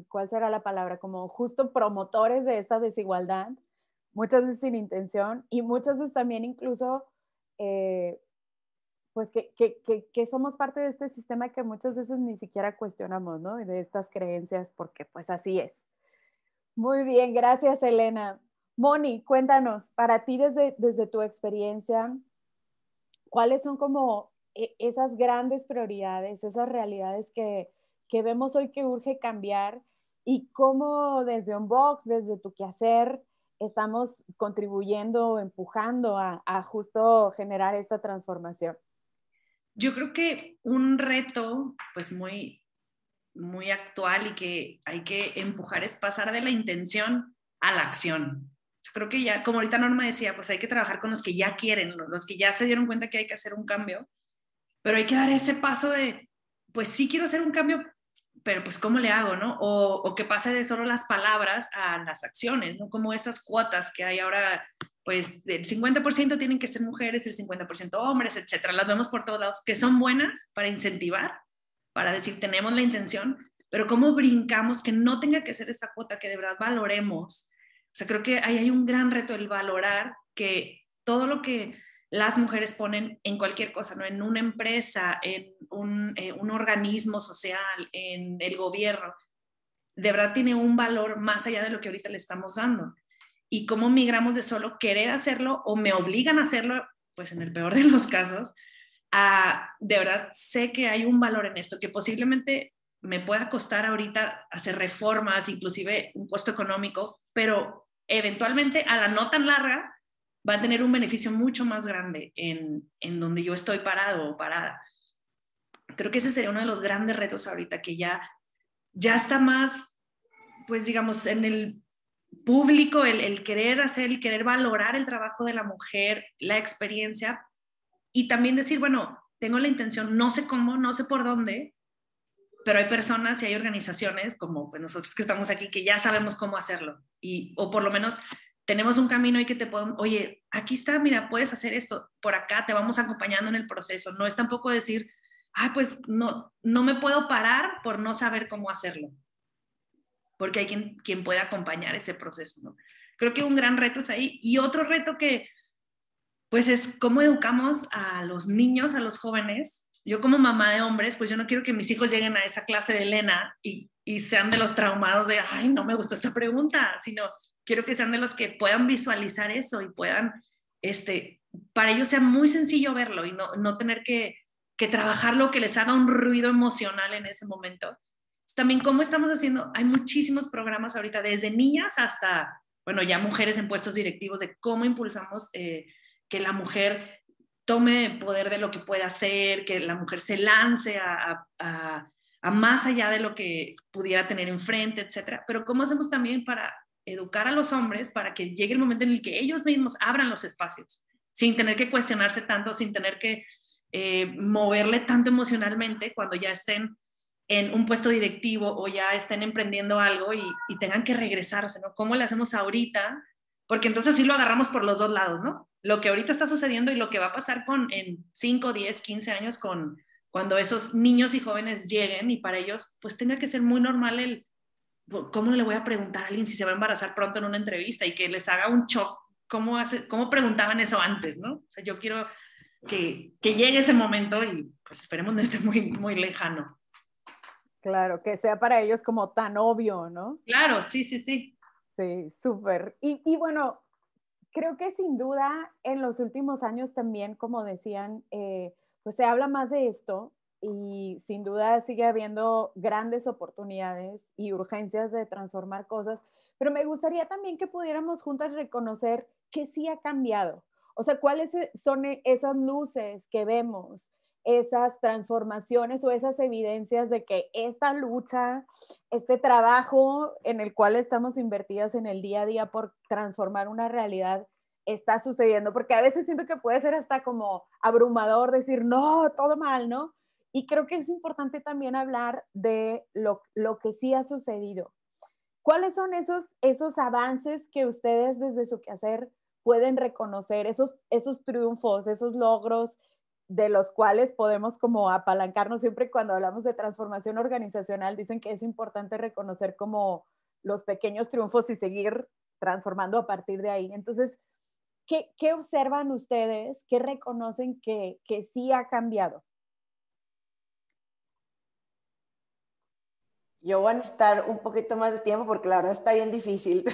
¿cuál será la palabra? Como justo promotores de esta desigualdad, muchas veces sin intención y muchas veces también incluso, pues que somos parte de este sistema que muchas veces ni siquiera cuestionamos, ¿no? De estas creencias, porque pues así es. Muy bien, gracias Elena. Moni, cuéntanos, para ti desde tu experiencia, ¿cuáles son como esas grandes prioridades, esas realidades que vemos hoy que urge cambiar y cómo desde Unbox, desde tu quehacer, estamos contribuyendo o empujando a justo generar esta transformación? Yo creo que un reto pues muy, muy actual y que hay que empujar es pasar de la intención a la acción. Creo que ya, como ahorita Norma decía, pues hay que trabajar con los que ya quieren, los que ya se dieron cuenta que hay que hacer un cambio, pero hay que dar ese paso de, pues sí quiero hacer un cambio, pero pues ¿cómo le hago, no? O que pase de solo las palabras a las acciones, ¿no? Como estas cuotas que hay ahora, pues el 50% tienen que ser mujeres, el 50% hombres, etcétera. Las vemos por todos lados, que son buenas para incentivar, para decir tenemos la intención, pero ¿cómo brincamos que no tenga que ser esta cuota, que de verdad valoremos? O sea, creo que ahí hay un gran reto, el valorar que todo lo que las mujeres ponen en cualquier cosa, ¿no? En una empresa, en un organismo social, en el gobierno, de verdad tiene un valor más allá de lo que ahorita le estamos dando. Y cómo migramos de solo querer hacerlo o me obligan a hacerlo, pues en el peor de los casos, a de verdad sé que hay un valor en esto, que posiblemente me pueda costar ahorita hacer reformas, inclusive un costo económico, pero eventualmente a la no tan larga va a tener un beneficio mucho más grande en donde yo estoy parado o parada. Creo que ese sería uno de los grandes retos ahorita, que ya está más, pues digamos, en el público, el querer hacer, el querer valorar el trabajo de la mujer, la experiencia, y también decir, bueno, tengo la intención, no sé cómo, no sé por dónde, pero hay personas y hay organizaciones como pues, nosotros que estamos aquí que ya sabemos cómo hacerlo, o por lo menos tenemos un camino y que te podemos, oye, aquí está, mira, puedes hacer esto, por acá te vamos acompañando en el proceso. No es tampoco decir, pues no me puedo parar por no saber cómo hacerlo, porque hay quien puede acompañar ese proceso, ¿no? Creo que un gran reto es ahí. Y otro reto que, pues, es cómo educamos a los niños, a los jóvenes. Yo como mamá de hombres, pues yo no quiero que mis hijos lleguen a esa clase de Elena y sean de los traumados de, ay, no me gustó esta pregunta, sino quiero que sean de los que puedan visualizar eso y puedan, para ellos sea muy sencillo verlo y no tener que trabajarlo, que les haga un ruido emocional en ese momento. También cómo estamos haciendo, hay muchísimos programas ahorita, desde niñas hasta, bueno, ya mujeres en puestos directivos, de cómo impulsamos que la mujer tome poder de lo que puede hacer, que la mujer se lance a más allá de lo que pudiera tener enfrente, etcétera. Pero cómo hacemos también para educar a los hombres para que llegue el momento en el que ellos mismos abran los espacios, sin tener que cuestionarse tanto, sin tener que moverle tanto emocionalmente cuando ya estén en un puesto directivo o ya estén emprendiendo algo y tengan que regresarse, ¿no? ¿Cómo le hacemos ahorita? Porque entonces sí lo agarramos por los dos lados, ¿no? Lo que ahorita está sucediendo y lo que va a pasar en 5, 10, 15 años cuando esos niños y jóvenes lleguen y para ellos pues tenga que ser muy normal ¿cómo le voy a preguntar a alguien si se va a embarazar pronto en una entrevista? Y que les haga un shock. ¿Cómo preguntaban eso antes, no? O sea, yo quiero que llegue ese momento y pues esperemos no esté muy, muy lejano. Claro, que sea para ellos como tan obvio, ¿no? Claro, sí, sí, sí. Sí, súper. Y bueno, creo que sin duda en los últimos años también, como decían, pues se habla más de esto y sin duda sigue habiendo grandes oportunidades y urgencias de transformar cosas, pero me gustaría también que pudiéramos juntas reconocer que sí ha cambiado. O sea, ¿cuáles son esas luces que vemos esas transformaciones o esas evidencias de que esta lucha, este trabajo en el cual estamos invertidas en el día a día por transformar una realidad está sucediendo? Porque a veces siento que puede ser hasta como abrumador decir, no, todo mal, ¿no? Y creo que es importante también hablar de lo que sí ha sucedido. ¿Cuáles son esos avances que ustedes desde su quehacer pueden reconocer, esos triunfos, esos logros de los cuales podemos como apalancarnos? Siempre cuando hablamos de transformación organizacional dicen que es importante reconocer como los pequeños triunfos y seguir transformando a partir de ahí. Entonces, ¿qué observan ustedes? ¿Qué reconocen que sí ha cambiado? Yo voy a necesitar un poquito más de tiempo porque la verdad está bien difícil.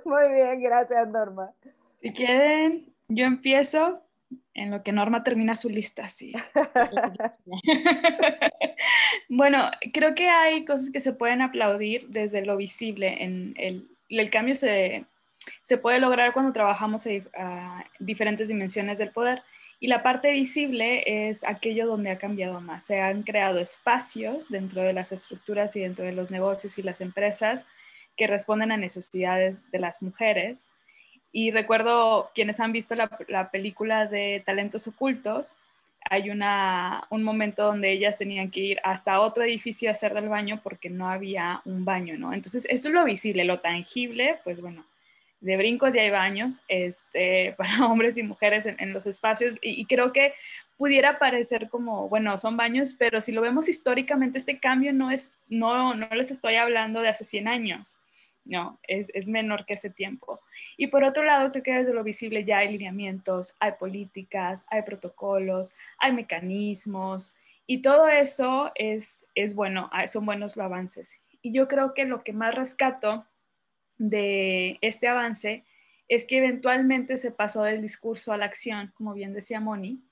Muy bien, gracias, Norma. Si quieren, yo empiezo en lo que Norma termina su lista, sí. Bueno, creo que hay cosas que se pueden aplaudir desde lo visible. El cambio se puede lograr cuando trabajamos a diferentes dimensiones del poder. Y la parte visible es aquello donde ha cambiado más. Se han creado espacios dentro de las estructuras y dentro de los negocios y las empresas que responden a necesidades de las mujeres. Y recuerdo quienes han visto la película de Talentos Ocultos, hay un momento donde ellas tenían que ir hasta otro edificio a hacer del baño porque no había un baño, ¿no? Entonces, esto es lo visible, lo tangible, pues bueno, de brincos ya hay baños para hombres y mujeres en los espacios y creo que pudiera parecer como, bueno, son baños, pero si lo vemos históricamente, este cambio no les estoy hablando de hace 100 años, no, es menor que ese tiempo. Y por otro lado, creo que desde lo visible ya hay lineamientos, hay políticas, hay protocolos, hay mecanismos y todo eso es bueno, son buenos los avances. Y yo creo que lo que más rescato de este avance es que eventualmente se pasó del discurso a la acción, como bien decía Moni,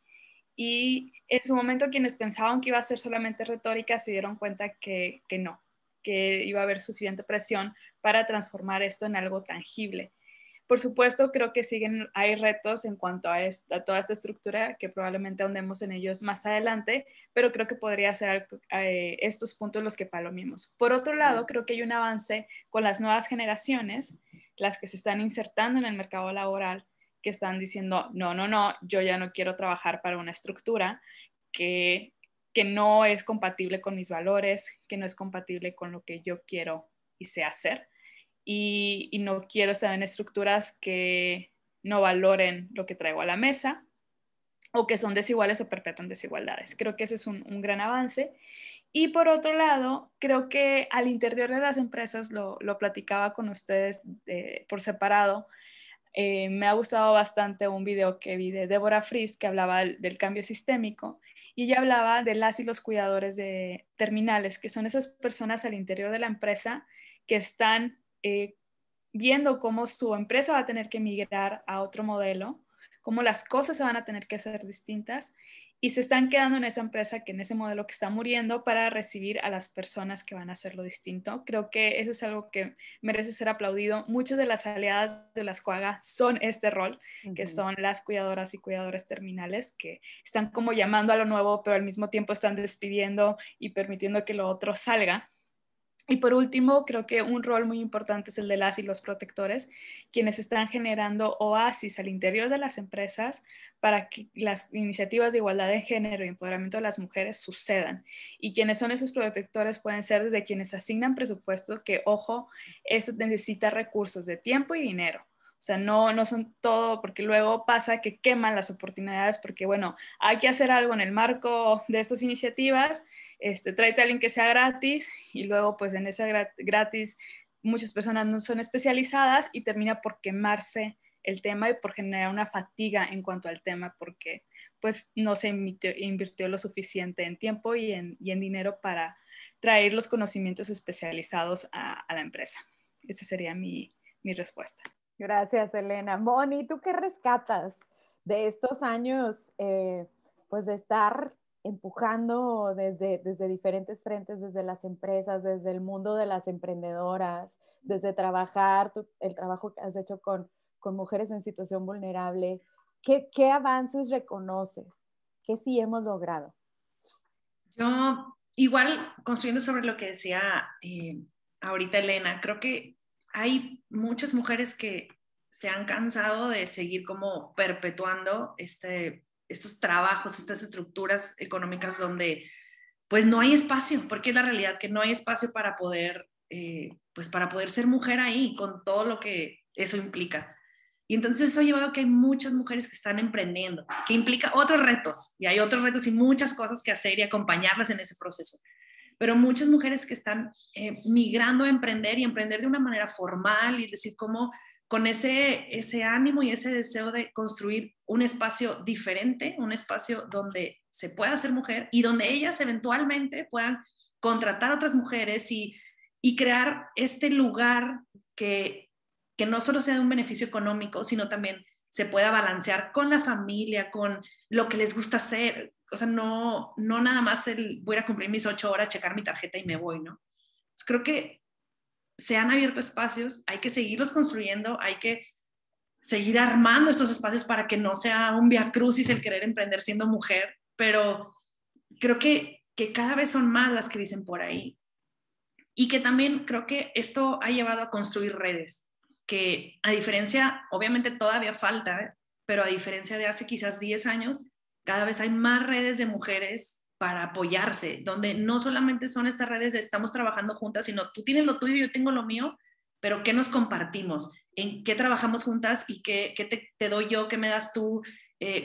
y en su momento quienes pensaban que iba a ser solamente retórica se dieron cuenta que no, que iba a haber suficiente presión para transformar esto en algo tangible. Por supuesto, creo que hay retos en cuanto a toda esta estructura que probablemente ahondemos en ellos más adelante, pero creo que podría ser estos puntos los que palomimos. Por otro lado, creo que hay un avance con las nuevas generaciones, las que se están insertando en el mercado laboral, que están diciendo, no, yo ya no quiero trabajar para una estructura que no es compatible con mis valores, que no es compatible con lo que yo quiero y sé hacer y no quiero estar en estructuras que no valoren lo que traigo a la mesa o que son desiguales o perpetúan desigualdades. Creo que ese es un gran avance. Y por otro lado, creo que al interior de las empresas, lo platicaba con ustedes por separado, me ha gustado bastante un video que vi de Débora Fries que hablaba del cambio sistémico y ella hablaba de las y los cuidadores de terminales, que son esas personas al interior de la empresa que están viendo cómo su empresa va a tener que migrar a otro modelo, cómo las cosas se van a tener que hacer distintas y se están quedando en esa empresa que en ese modelo que está muriendo para recibir a las personas que van a hacerlo distinto. Creo que eso es algo que merece ser aplaudido. Muchas de las aliadas de las Cuaga son este rol, que son las cuidadoras y cuidadores terminales, que están como llamando a lo nuevo, pero al mismo tiempo están despidiendo y permitiendo que lo otro salga. Y por último, creo que un rol muy importante es el de las y los protectores, quienes están generando oasis al interior de las empresas para que las iniciativas de igualdad de género y empoderamiento de las mujeres sucedan. Y quienes son esos protectores pueden ser desde quienes asignan presupuesto, que ojo, eso necesita recursos de tiempo y dinero. O sea, no son todo, porque luego pasa que queman las oportunidades, porque bueno, hay que hacer algo en el marco de estas iniciativas, tráete a alguien que sea gratis y luego pues en ese gratis muchas personas no son especializadas y termina por quemarse el tema y por generar una fatiga en cuanto al tema porque pues no se invirtió lo suficiente en tiempo y en dinero para traer los conocimientos especializados a la empresa. Esa sería mi respuesta. Gracias, Elena. Moni, ¿tú qué rescatas de estos años pues de estar empujando desde diferentes frentes, desde las empresas, desde el mundo de las emprendedoras, desde trabajar, el trabajo que has hecho con mujeres en situación vulnerable? ¿Qué avances reconoces? ¿Qué sí hemos logrado? Yo, igual, construyendo sobre lo que decía ahorita Elena, creo que hay muchas mujeres que se han cansado de seguir como perpetuando estos trabajos, estas estructuras económicas donde pues no hay espacio, porque es la realidad que no hay espacio para poder, pues para poder ser mujer ahí, con todo lo que eso implica. Y entonces eso ha llevado a que hay muchas mujeres que están emprendiendo, que implica otros retos, y hay otros retos y muchas cosas que hacer y acompañarlas en ese proceso. Pero muchas mujeres que están migrando a emprender y emprender de una manera formal y decir cómo con ese ánimo y ese deseo de construir un espacio diferente, un espacio donde se pueda ser mujer y donde ellas eventualmente puedan contratar a otras mujeres y crear este lugar que no solo sea de un beneficio económico, sino también se pueda balancear con la familia, con lo que les gusta hacer. O sea, no nada más voy a cumplir mis 8 horas, checar mi tarjeta y me voy, ¿no? Entonces, creo que se han abierto espacios, hay que seguirlos construyendo, hay que seguir armando estos espacios para que no sea un viacrucis el querer emprender siendo mujer, pero creo que cada vez son más las que dicen por ahí. Y que también creo que esto ha llevado a construir redes, que a diferencia, obviamente todavía falta, pero a diferencia de hace quizás 10 años, cada vez hay más redes de mujeres para apoyarse, donde no solamente son estas redes de estamos trabajando juntas, sino tú tienes lo tuyo, yo tengo lo mío, pero ¿qué nos compartimos? ¿En qué trabajamos juntas y qué te doy yo, qué me das tú?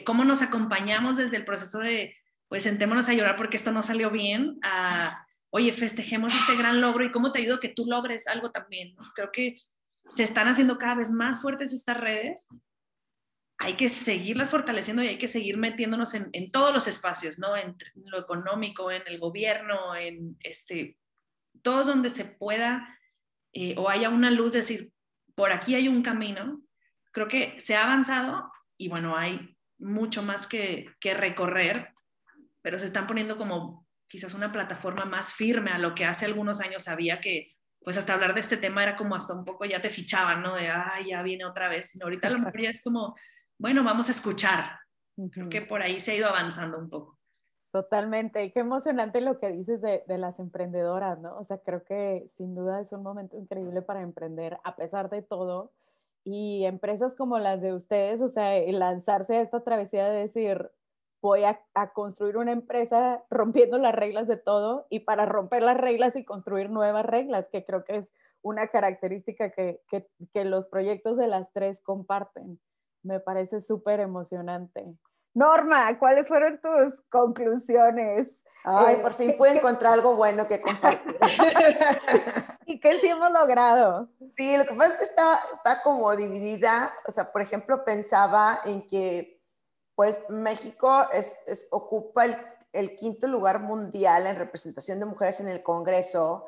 ¿Cómo nos acompañamos desde el proceso de, pues sentémonos a llorar porque esto no salió bien, a oye, festejemos este gran logro y cómo te ayudo a que tú logres algo también, ¿no? Creo que se están haciendo cada vez más fuertes estas redes. Hay que seguirlas fortaleciendo y hay que seguir metiéndonos en todos los espacios, ¿no? En lo económico, en el gobierno, en todo donde se pueda o haya una luz, decir, por aquí hay un camino. Creo que se ha avanzado y bueno, hay mucho más que recorrer, pero se están poniendo como quizás una plataforma más firme a lo que hace algunos años había que, pues hasta hablar de este tema era como hasta un poco ya te fichaban, ¿no? De, ay, ya viene otra vez. Y ahorita a lo mejor ya es como, bueno, vamos a escuchar. Creo que por ahí se ha ido avanzando un poco. Totalmente, y qué emocionante lo que dices de las emprendedoras, ¿no? O sea, creo que sin duda es un momento increíble para emprender a pesar de todo. Y empresas como las de ustedes, o sea, el lanzarse a esta travesía de decir, voy a construir una empresa rompiendo las reglas de todo y para romper las reglas y construir nuevas reglas, que creo que es una característica que los proyectos de las tres comparten. Me parece súper emocionante. Norma, ¿cuáles fueron tus conclusiones? Ay, por fin pude encontrar algo bueno que compartir. ¿Y qué sí hemos logrado? Sí, lo que pasa es que está como dividida. O sea, por ejemplo, pensaba en que pues México ocupa el quinto lugar mundial en representación de mujeres en el Congreso,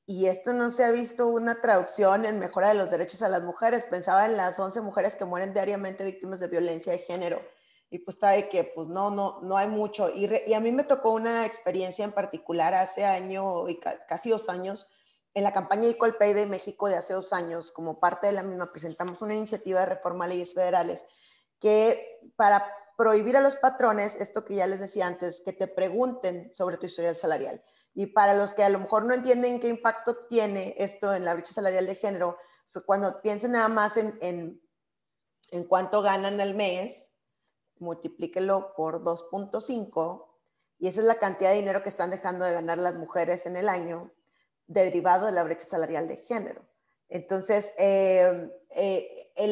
y esto no se ha visto una traducción en mejora de los derechos a las mujeres. Pensaba en las 11 mujeres que mueren diariamente víctimas de violencia de género, y pues está de que pues no hay mucho. Y a mí me tocó una experiencia en particular hace año y casi 2 años, en la campaña Equal Pay de México de hace 2 años. Como parte de la misma presentamos una iniciativa de reforma a leyes federales que para prohibir a los patrones, esto que ya les decía antes, que te pregunten sobre tu historial salarial. Y para los que a lo mejor no entienden qué impacto tiene esto en la brecha salarial de género, cuando piensen nada más en cuánto ganan al mes, multiplíquelo por 2.5 y esa es la cantidad de dinero que están dejando de ganar las mujeres en el año derivado de la brecha salarial de género. Entonces, el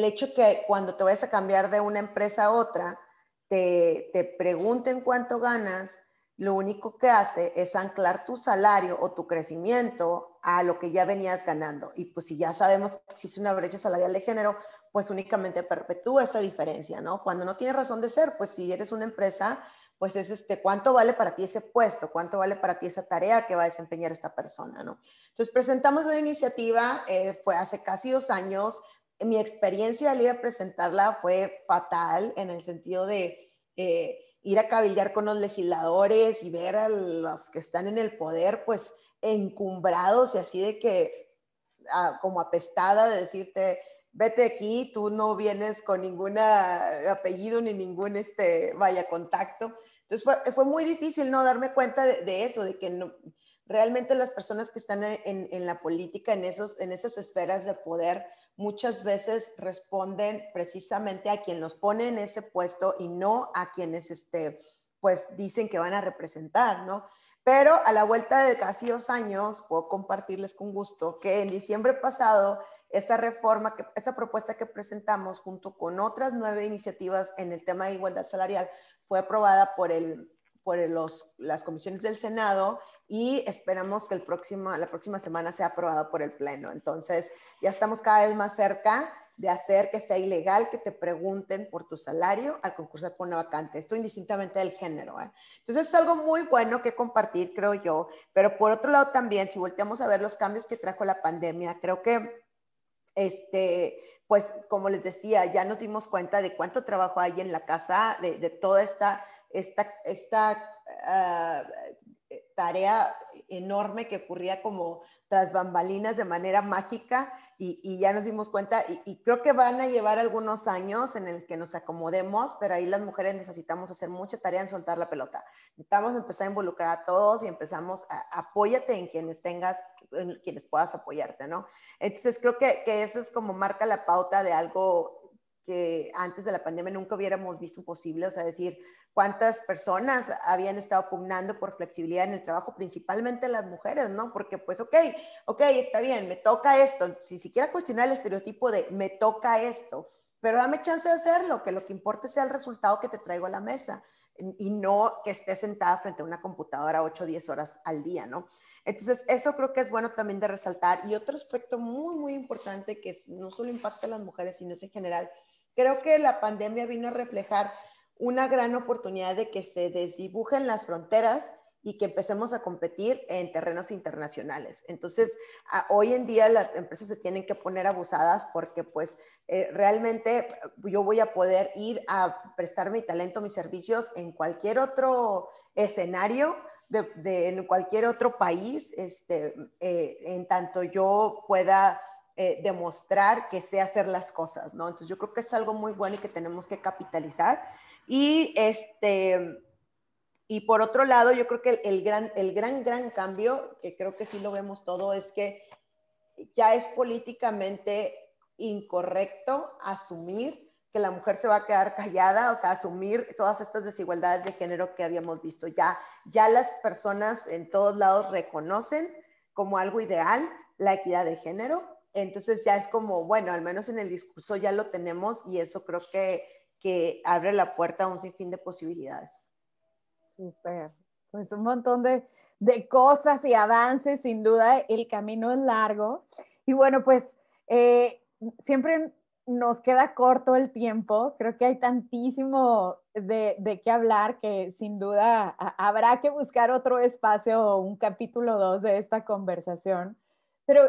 hecho que cuando te vayas a cambiar de una empresa a otra, te pregunten cuánto ganas, lo único que hace es anclar tu salario o tu crecimiento a lo que ya venías ganando. Y pues si ya sabemos que existe una brecha salarial de género, pues únicamente perpetúa esa diferencia, ¿no? Cuando no tiene razón de ser, pues si eres una empresa, pues es cuánto vale para ti ese puesto, cuánto vale para ti esa tarea que va a desempeñar esta persona, ¿no? Entonces presentamos la iniciativa, fue hace casi 2 años. Mi experiencia al ir a presentarla fue fatal en el sentido de ir a cabildear con los legisladores y ver a los que están en el poder, pues encumbrados y así de que como apestada de decirte, vete aquí, tú no vienes con ningún apellido ni ningún contacto. Entonces fue muy difícil no darme cuenta de eso, de que no, realmente las personas que están en la política, en esas esferas de poder, muchas veces responden precisamente a quien los pone en ese puesto y no a quienes pues dicen que van a representar, ¿no? Pero a la vuelta de casi 2 años, puedo compartirles con gusto que en diciembre pasado, esa propuesta que presentamos junto con otras 9 iniciativas en el tema de igualdad salarial fue aprobada por las comisiones del Senado y esperamos que la próxima semana sea aprobado por el Pleno. Entonces, ya estamos cada vez más cerca de hacer que sea ilegal que te pregunten por tu salario al concursar por una vacante. Esto indistintamente del género, ¿eh? Entonces, es algo muy bueno que compartir, creo yo. Pero por otro lado también, si volteamos a ver los cambios que trajo la pandemia, creo que pues como les decía, ya nos dimos cuenta de cuánto trabajo hay en la casa, de toda esta tarea enorme que ocurría como tras bambalinas de manera mágica y ya nos dimos cuenta y creo que van a llevar algunos años en el que nos acomodemos, pero ahí las mujeres necesitamos hacer mucha tarea en soltar la pelota. Necesitamos empezar a involucrar a todos y empezamos apóyate en quienes puedas apoyarte, ¿no? Entonces creo que eso es como marca la pauta de algo que antes de la pandemia nunca hubiéramos visto posible, o sea, decir cuántas personas habían estado pugnando por flexibilidad en el trabajo, principalmente las mujeres, ¿no? Porque pues, ok, está bien, me toca esto, si siquiera cuestionar el estereotipo de me toca esto, pero dame chance de hacerlo, que lo que importe sea el resultado que te traigo a la mesa y no que estés sentada frente a una computadora 8 o 10 horas al día, ¿no? Entonces, eso creo que es bueno también de resaltar. Y otro aspecto muy, muy importante que no solo impacta a las mujeres, sino es en general, creo que la pandemia vino a reflejar una gran oportunidad de que se desdibujen las fronteras y que empecemos a competir en terrenos internacionales. Entonces, hoy en día las empresas se tienen que poner abusadas porque pues realmente yo voy a poder ir a prestar mi talento, mis servicios en cualquier otro escenario, en cualquier otro país, en tanto yo pueda demostrar que sé hacer las cosas, ¿no? Entonces yo creo que es algo muy bueno y que tenemos que capitalizar. Y y por otro lado, yo creo que el gran cambio, que creo que sí lo vemos todo, es que ya es políticamente incorrecto asumir que la mujer se va a quedar callada, o sea, asumir todas estas desigualdades de género que habíamos visto. Ya las personas en todos lados reconocen como algo ideal la equidad de género, entonces ya es como, bueno, al menos en el discurso ya lo tenemos y eso creo que abre la puerta a un sinfín de posibilidades. Súper, pues un montón de cosas y avances, sin duda el camino es largo. Y bueno, pues siempre nos queda corto el tiempo, creo que hay tantísimo de qué hablar que sin duda habrá que buscar otro espacio o un capítulo 2 de esta conversación. Pero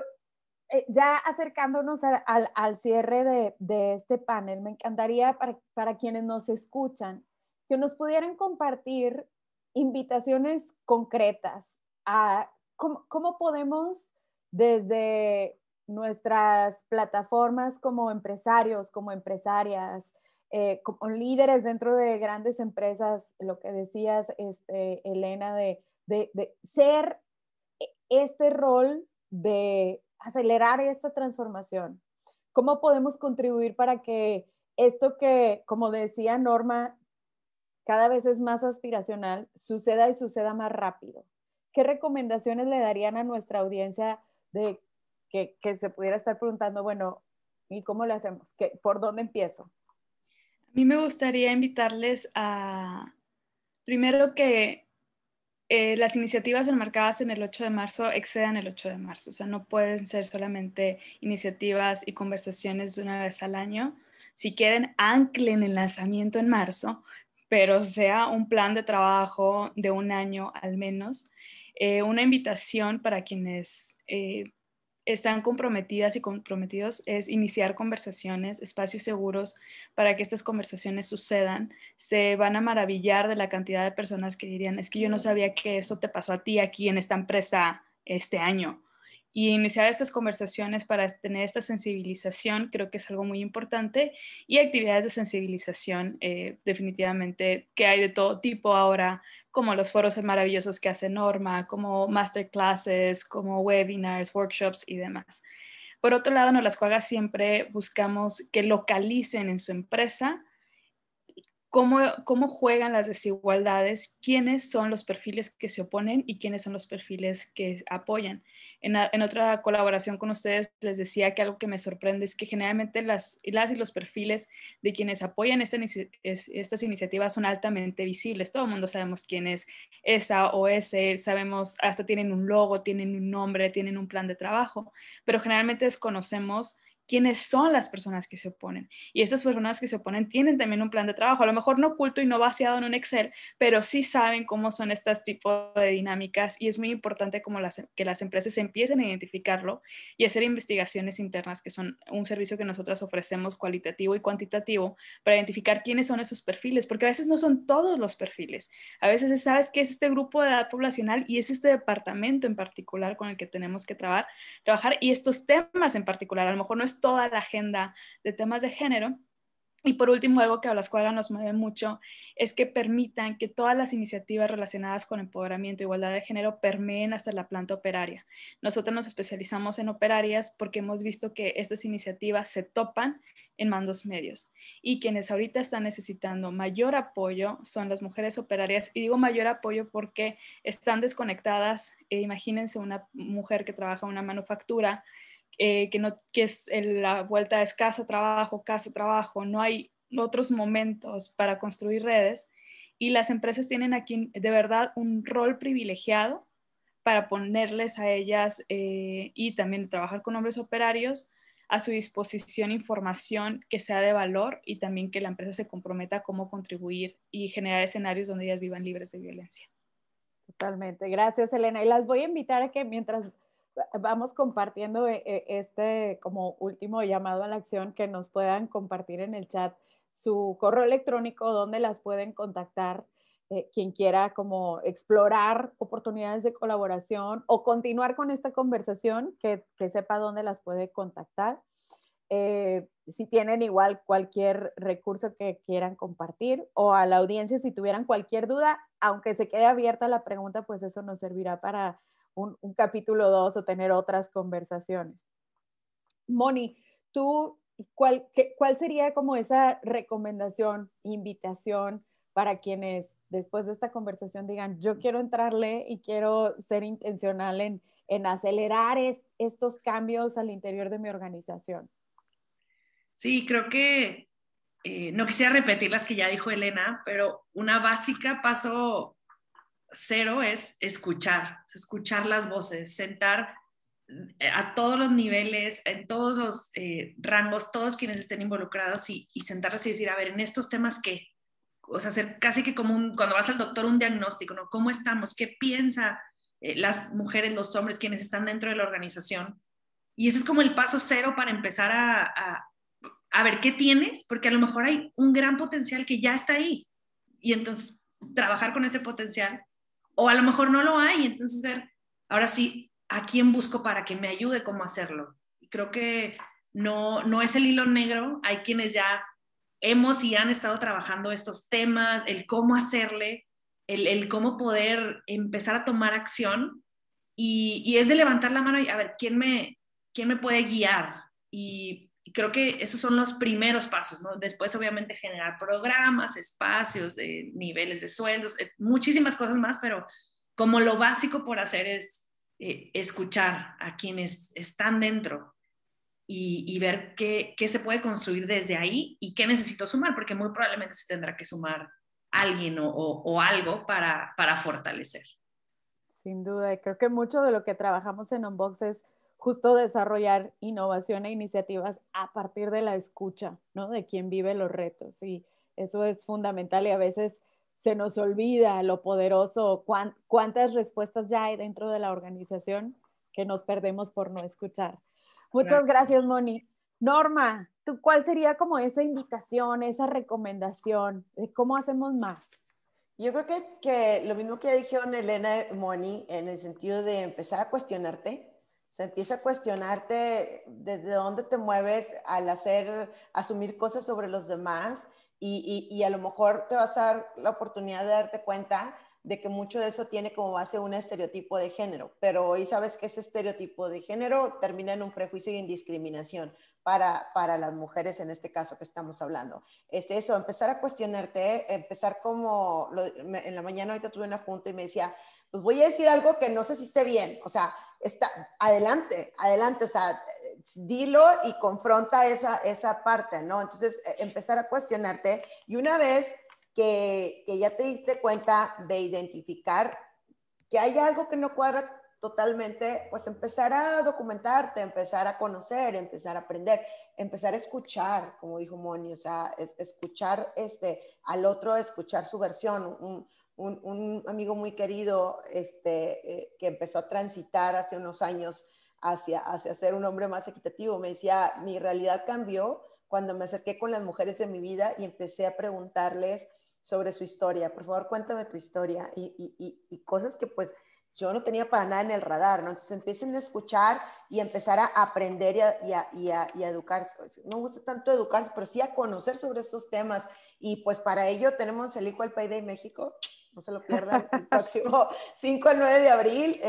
ya acercándonos al cierre de este panel, me encantaría para quienes nos escuchan que nos pudieran compartir invitaciones concretas a cómo podemos desde nuestras plataformas como empresarios, como empresarias, como líderes dentro de grandes empresas, lo que decías, Elena, de ser este rol de acelerar esta transformación. ¿Cómo podemos contribuir para que esto que, como decía Norma, cada vez es más aspiracional, suceda y suceda más rápido? ¿Qué recomendaciones le darían a nuestra audiencia de que se pudiera estar preguntando, bueno, ¿y cómo le hacemos? ¿Por dónde empiezo? A mí me gustaría invitarles a, primero que las iniciativas enmarcadas en el 8 de marzo excedan el 8 de marzo. O sea, no pueden ser solamente iniciativas y conversaciones de una vez al año. Si quieren, anclen el lanzamiento en marzo, pero sea un plan de trabajo de un año al menos. Una invitación para quienes están comprometidas y comprometidos es iniciar conversaciones, espacios seguros para que estas conversaciones sucedan. Se van a maravillar de la cantidad de personas que dirían, es que yo no sabía que eso te pasó a ti aquí en esta empresa este año. Y iniciar estas conversaciones para tener esta sensibilización creo que es algo muy importante, y actividades de sensibilización definitivamente que hay de todo tipo ahora, como los foros maravillosos que hace Norma, como masterclasses, como webinars, workshops y demás. Por otro lado, en Las Cuagas siempre buscamos que localicen en su empresa cómo juegan las desigualdades, quiénes son los perfiles que se oponen y quiénes son los perfiles que apoyan. En otra colaboración con ustedes les decía que algo que me sorprende es que generalmente las y los perfiles de quienes apoyan estas iniciativas son altamente visibles. Todo el mundo sabemos quién es esa o ese, sabemos, hasta tienen un logo, tienen un nombre, tienen un plan de trabajo, pero generalmente desconocemos quiénes son las personas que se oponen. Y estas personas que se oponen tienen también un plan de trabajo, a lo mejor no oculto y no vaciado en un Excel, pero sí saben cómo son estos tipos de dinámicas, y es muy importante que las empresas empiecen a identificarlo y hacer investigaciones internas, que son un servicio que nosotros ofrecemos cualitativo y cuantitativo para identificar quiénes son esos perfiles, porque a veces no son todos los perfiles. A veces sabes que es este grupo de edad poblacional y es este departamento en particular con el que tenemos que trabajar, y estos temas en particular. A lo mejor no es toda la agenda de temas de género. Y por último, algo que a Las Cuagas nos mueve mucho es que permitan que todas las iniciativas relacionadas con empoderamiento e igualdad de género permeen hasta la planta operaria. Nosotros nos especializamos en operarias porque hemos visto que estas iniciativas se topan en mandos medios, y quienes ahorita están necesitando mayor apoyo son las mujeres operarias, y digo mayor apoyo porque están desconectadas. Imagínense una mujer que trabaja en una manufactura, que es la vuelta es casa, trabajo, no hay otros momentos para construir redes, y las empresas tienen aquí de verdad un rol privilegiado para ponerles a ellas y también trabajar con hombres operarios a su disposición información que sea de valor, y también que la empresa se comprometa a cómo contribuir y generar escenarios donde ellas vivan libres de violencia. Totalmente. Gracias, Elena. Y las voy a invitar a que mientras vamos compartiendo este como último llamado a la acción, que nos puedan compartir en el chat su correo electrónico donde las pueden contactar, quien quiera como explorar oportunidades de colaboración o continuar con esta conversación, que sepa dónde las puede contactar. Si tienen igual cualquier recurso que quieran compartir, o a la audiencia si tuvieran cualquier duda, aunque se quede abierta la pregunta, pues eso nos servirá para un capítulo 2 o tener otras conversaciones. Moni, tú, ¿cuál sería como esa recomendación, invitación para quienes después de esta conversación digan, yo quiero entrarle y quiero ser intencional en acelerar estos cambios al interior de mi organización? Sí, creo que no quisiera repetir las que ya dijo Elena, pero una básica, paso cero, es escuchar las voces, sentar a todos los niveles, en todos los rangos, todos quienes estén involucrados, y sentarlos y decir, a ver, en estos temas, ¿qué? O sea, hacer casi que como cuando vas al doctor, un diagnóstico, ¿no? ¿Cómo estamos? ¿Qué piensa las mujeres, los hombres, quienes están dentro de la organización? Y ese es como el paso cero para empezar a ver qué tienes, porque a lo mejor hay un gran potencial que ya está ahí, y entonces trabajar con ese potencial, o a lo mejor no lo hay, y entonces ver, ahora sí, a quién busco para que me ayude cómo hacerlo. Y creo que no es el hilo negro, hay quienes ya hemos y han estado trabajando estos temas, el cómo hacerle, el cómo poder empezar a tomar acción, y es de levantar la mano y a ver, ¿quién me puede guiar? Y creo que esos son los primeros pasos, ¿no? Después, obviamente, generar programas, espacios, niveles de sueldos, muchísimas cosas más, pero como lo básico por hacer es escuchar a quienes están dentro, y ver qué se puede construir desde ahí y qué necesito sumar, porque muy probablemente se tendrá que sumar alguien o algo para fortalecer. Sin duda, y creo que mucho de lo que trabajamos en Unbox es justo desarrollar innovación e iniciativas a partir de la escucha, ¿no? De quien vive los retos, y eso es fundamental, y a veces se nos olvida lo poderoso, cuántas respuestas ya hay dentro de la organización que nos perdemos por no escuchar. Muchas gracias, Moni. Norma, ¿tú cuál sería como esa invitación, esa recomendación de cómo hacemos más? Yo creo que lo mismo que ya dijeron Elena y Moni, en el sentido de empezar a cuestionarte Se empieza a cuestionarte desde dónde te mueves al asumir cosas sobre los demás y a lo mejor te vas a dar la oportunidad de darte cuenta de que mucho de eso tiene como base un estereotipo de género, pero hoy sabes que ese estereotipo de género termina en un prejuicio y en discriminación para las mujeres en este caso que estamos hablando. Eso, empezar a cuestionarte, empezar en la mañana ahorita tuve una junta y me decía, pues voy a decir algo que no sé si esté bien, o sea, adelante, o sea, dilo y confronta esa parte, ¿no? Entonces, empezar a cuestionarte y una vez que ya te diste cuenta de identificar que hay algo que no cuadra totalmente, pues empezar a documentarte, empezar a conocer, empezar a aprender, empezar a escuchar, como dijo Moni, o sea, escuchar al otro, escuchar su versión. Un amigo muy querido que empezó a transitar hace unos años hacia ser un hombre más equitativo, me decía, mi realidad cambió cuando me acerqué con las mujeres de mi vida y empecé a preguntarles sobre su historia. Por favor, cuéntame tu historia y cosas que pues yo no tenía para nada en el radar, ¿no? Entonces empiecen a escuchar y empezar a aprender y a educarse. No me gusta tanto educarse, pero sí a conocer sobre estos temas. Y pues para ello tenemos el Equal Pay Day México, no se lo pierdan, el próximo 5 al 9 de abril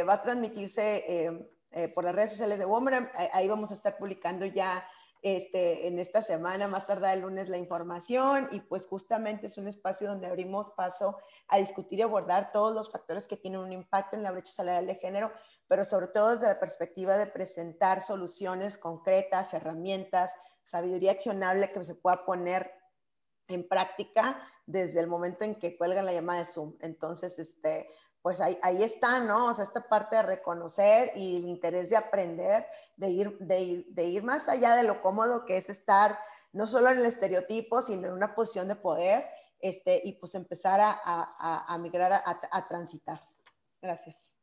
va a transmitirse por las redes sociales de Woman. Ahí vamos a estar publicando ya en esta semana, más tardar el lunes, la información y pues justamente es un espacio donde abrimos paso a discutir y abordar todos los factores que tienen un impacto en la brecha salarial de género, pero sobre todo desde la perspectiva de presentar soluciones concretas, herramientas, sabiduría accionable que se pueda poner en práctica desde el momento en que cuelgan la llamada de Zoom. Entonces, pues ahí está, ¿no? O sea, esta parte de reconocer y el interés de aprender, de ir más allá de lo cómodo que es estar no solo en el estereotipo, sino en una posición de poder, y pues empezar a migrar, a transitar. Gracias.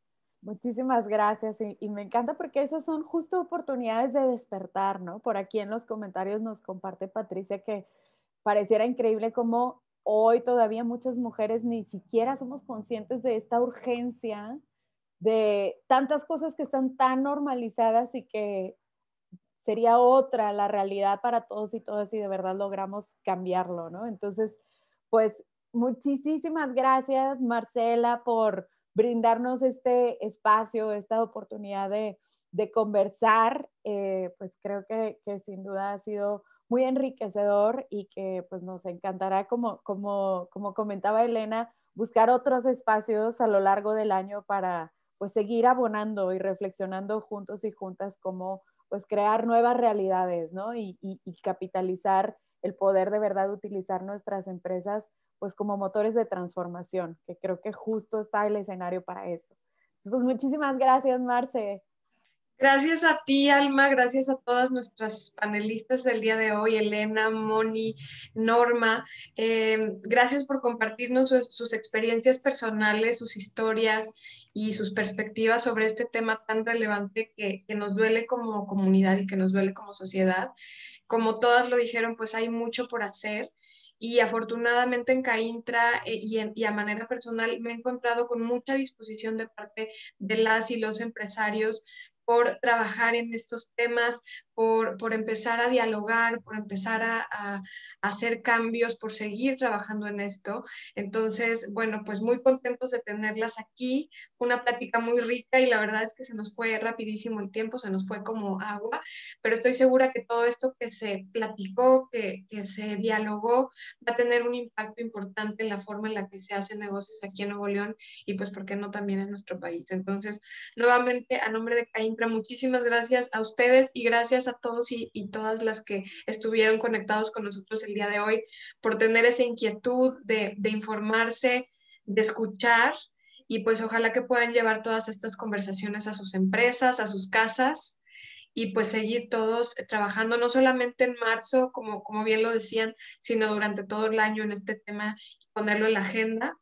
Muchísimas gracias y me encanta porque esas son justo oportunidades de despertar, ¿no? Por aquí en los comentarios nos comparte Patricia que pareciera increíble cómo hoy todavía muchas mujeres ni siquiera somos conscientes de esta urgencia, de tantas cosas que están tan normalizadas y que sería otra la realidad para todos y todas si de verdad logramos cambiarlo, ¿no? Entonces, pues muchísimas gracias, Marcela, por brindarnos este espacio, esta oportunidad de conversar. Pues creo que sin duda ha sido muy enriquecedor y que pues nos encantará, como comentaba Elena, buscar otros espacios a lo largo del año para pues seguir abonando y reflexionando juntos y juntas cómo pues crear nuevas realidades, ¿no? Y capitalizar el poder de verdad utilizar nuestras empresas pues como motores de transformación, que creo que justo está el escenario para eso. Entonces, pues muchísimas gracias, Marce. Gracias a ti, Alma, gracias a todas nuestras panelistas del día de hoy, Elena, Moni, Norma. Gracias por compartirnos sus experiencias personales, sus historias y sus perspectivas sobre este tema tan relevante que nos duele como comunidad y que nos duele como sociedad. Como todas lo dijeron, pues hay mucho por hacer. Y afortunadamente en Caintra y a manera personal me he encontrado con mucha disposición de parte de las y los empresarios por trabajar en estos temas, por empezar a dialogar, por empezar a hacer cambios, por seguir trabajando en esto. Entonces, bueno, pues muy contentos de tenerlas aquí. Fue una plática muy rica y la verdad es que se nos fue rapidísimo el tiempo, se nos fue como agua, pero estoy segura que todo esto que se platicó, que se dialogó, va a tener un impacto importante en la forma en la que se hacen negocios aquí en Nuevo León y pues, ¿por qué no también en nuestro país? Entonces, nuevamente, a nombre de Caintra, muchísimas gracias a ustedes y gracias a todos y todas las que estuvieron conectados con nosotros el día de hoy por tener esa inquietud de informarse, de escuchar y pues ojalá que puedan llevar todas estas conversaciones a sus empresas, a sus casas y pues seguir todos trabajando, no solamente en marzo, como bien lo decían, sino durante todo el año en este tema, ponerlo en la agenda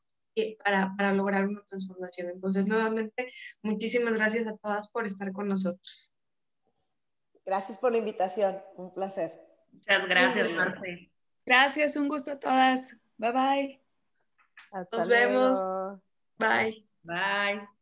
para lograr una transformación. Entonces, nuevamente, muchísimas gracias a todas por estar con nosotros. Gracias por la invitación, un placer. Muchas gracias, Marce. Gracias, un gusto a todas. Bye bye. Hasta Nos luego. vemos. Bye. Bye.